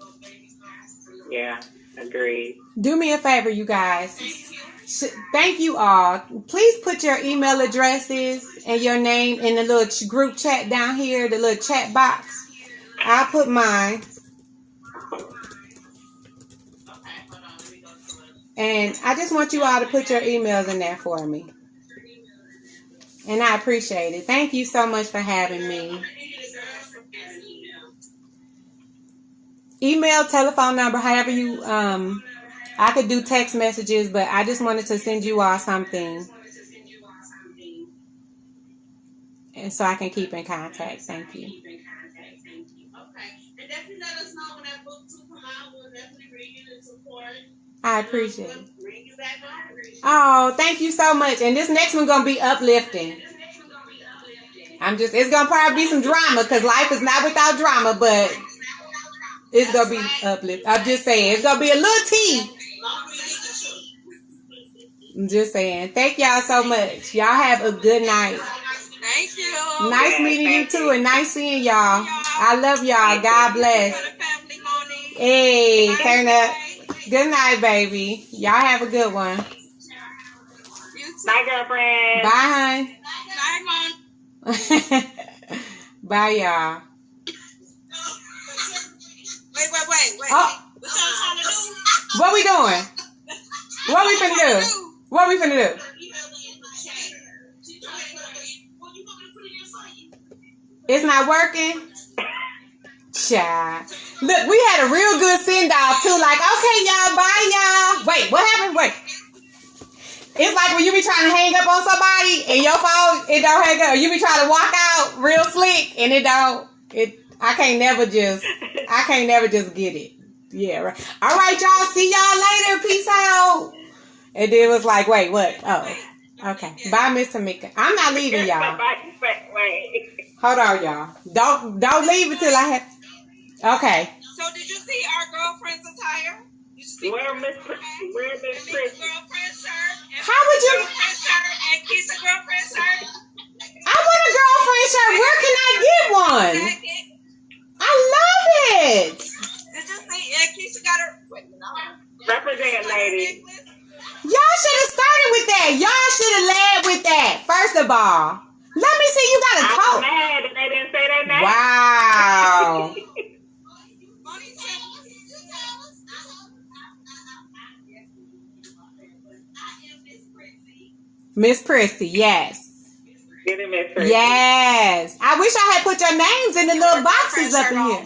Yeah, agreed. Do me a favor, you guys. Thank you all. Please put your email addresses and your name in the little group chat down here, the little chat box. I'll put mine. And I just want you all to put your emails in there for me. And I appreciate it. Thank you so much for having me. Email, telephone number, however you... I could do text messages, but I just wanted to send you all something. And so I can keep in contact. Thank you. Okay. And definitely let us know when that book 2 come out. We'll definitely read it and support. I appreciate it. Bring you back on. Oh, thank you so much. And this next one's going to be uplifting. It's going to probably be some drama because life is not without drama, but it's going to be uplifting. I'm just saying, it's going to be a little tea. I'm just saying. Thank y'all so much. Y'all have a good night. Thank you. Nice meeting you too and nice seeing y'all. I love y'all. God bless. Hey, turn up. Good night, baby. Y'all have a good one. Bye, girlfriend. Bye, Bye, hon. Bye, y'all. Wait. Oh. What y'all trying to do? What we doing? What we finna do? What we finna do? It's not working? Child. Look, we had a real good send-off, too. Like, okay, y'all, bye, y'all. Wait, what happened? Wait. It's like when you be trying to hang up on somebody and your phone, it don't hang up. You be trying to walk out real slick and it don't. I can't never just get it. Yeah, right. All right, y'all. See y'all later. Peace out. And then it was like, wait, what? Oh, okay. Bye, Miss Tamika. I'm not leaving, y'all. Wait. Hold on, y'all. Don't leave until I have. Okay. So did you see our girlfriend's attire? Did you see Where Miss Chrissy? Girlfriend shirt. How would you? Girlfriend shirt and Keisha girlfriend shirt. I want a girlfriend shirt. Where can I get one? I love it. Did you see? And Keisha got her. Represent, lady. Y'all should have started with that. Y'all should have led with that. First of all, let me see. You got a coat. I'm mad that they didn't say their name. Wow. Miss Prissy, yes. Get it, Miss Prissy. Yes. I wish I had put your names in the little boxes up in here.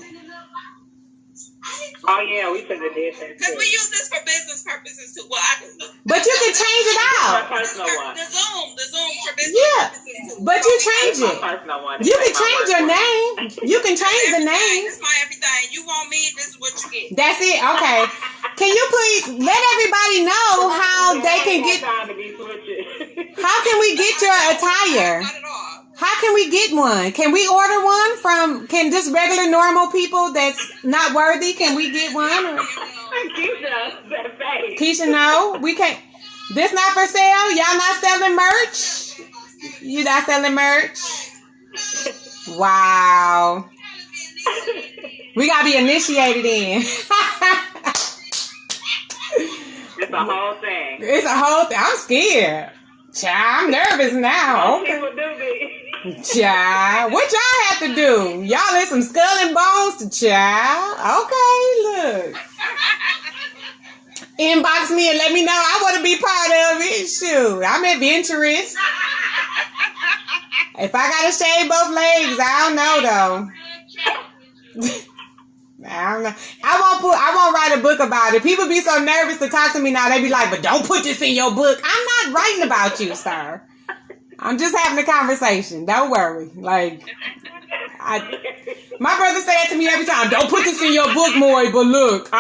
Oh yeah, we should have did that Because too. we use this for business purposes too. Well, I do. But you can change it out. My personal one. The Zoom for business Yeah, purposes too. but you change My it. personal one. You can This ain't my change work your one. name. You can change the Everything. name. This is my everything. You want me? This is what you get. That's it. Okay. Can you please let everybody know how they can get? Time to be switching. How can we get your attire? Not at all. How can we get one? Can we order one from? Can just regular normal people that's not worthy? Can we get one? Or? Keisha, that face. Keisha, no, we can't. This not for sale. Y'all not selling merch. You not selling merch. Wow. We gotta be initiated in. It's a whole thing. It's a whole thing. I'm scared. Child, I'm nervous now. Most Okay. people do be. Child, what y'all have to do? Y'all in some skull and bones to child. Okay, look. Inbox me and let me know. I want to be part of it. Shoot, I'm adventurous. If I gotta shave both legs, I don't know though. I don't know. I won't write a book about it. People be so nervous to talk to me now. They be like, but don't put this in your book. I'm not writing about you, sir. I'm just having a conversation. Don't worry. Like, my brother say that to me every time. Don't put this in your book, Maury. But look,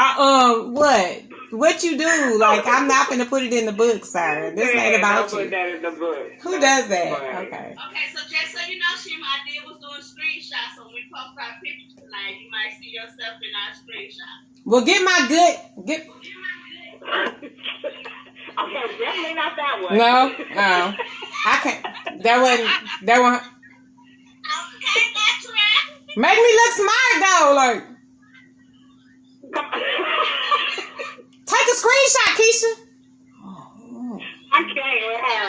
what you do? Like, I'm not gonna put it in the book, sir. This ain't about Don't you. put that in the book. Who does that? Right. Okay. Okay, so just so you know, Shima, I was doing screenshots. So when we post our pictures tonight, you might see yourself in our screenshot. Well, get. Okay, definitely not that one. No, I can't. That one. Okay, that's right. Make me look smart though. Like, take a screenshot, Keisha. Oh. I can't with her.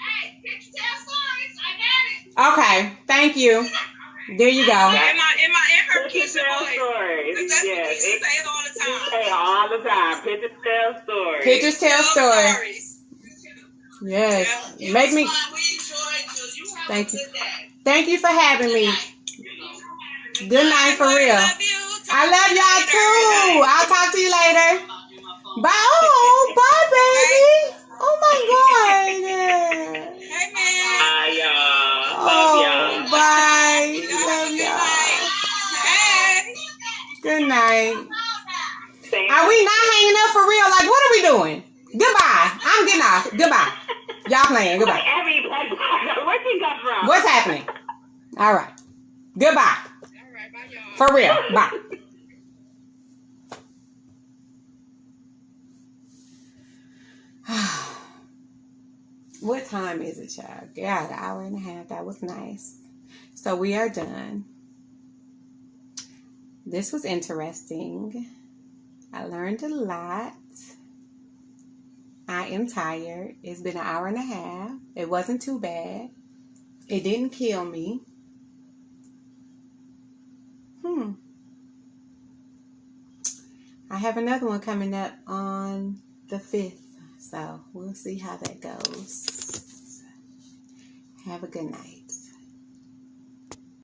Hey, picture tell stories. I got it. Okay, thank you. There you go. In her Pictures Keisha tell voice. stories. That's what Yes, Keisha says all the time. Say all the time. Pictures tell stories. Pictures tell stories. Stories. Yes. It Make was me. fun. We enjoyed you. You have Thank a you. good day. Thank you for having me. Good night for real. Love you. I love y'all too. I'll talk to you later. Bye. Oh, bye, baby. Oh my God. Hey, man. Bye, y'all. Love Oh, y'all. bye. Love y'all. Hey. Good night. Thank Are we not hanging up for real? Like, what are we doing? Goodbye. I'm getting off. Goodbye. Y'all playing. Goodbye. Where'd she come from? What's happening? All right. Goodbye. All right, bye, y'all. For real. Bye. What time is it, child? Yeah, an hour and a half. That was nice. So we are done. This was interesting. I learned a lot. I am tired. It's been an hour and a half. It wasn't too bad. It didn't kill me. I have another one coming up on the 5th. So we'll see how that goes. Have a good night.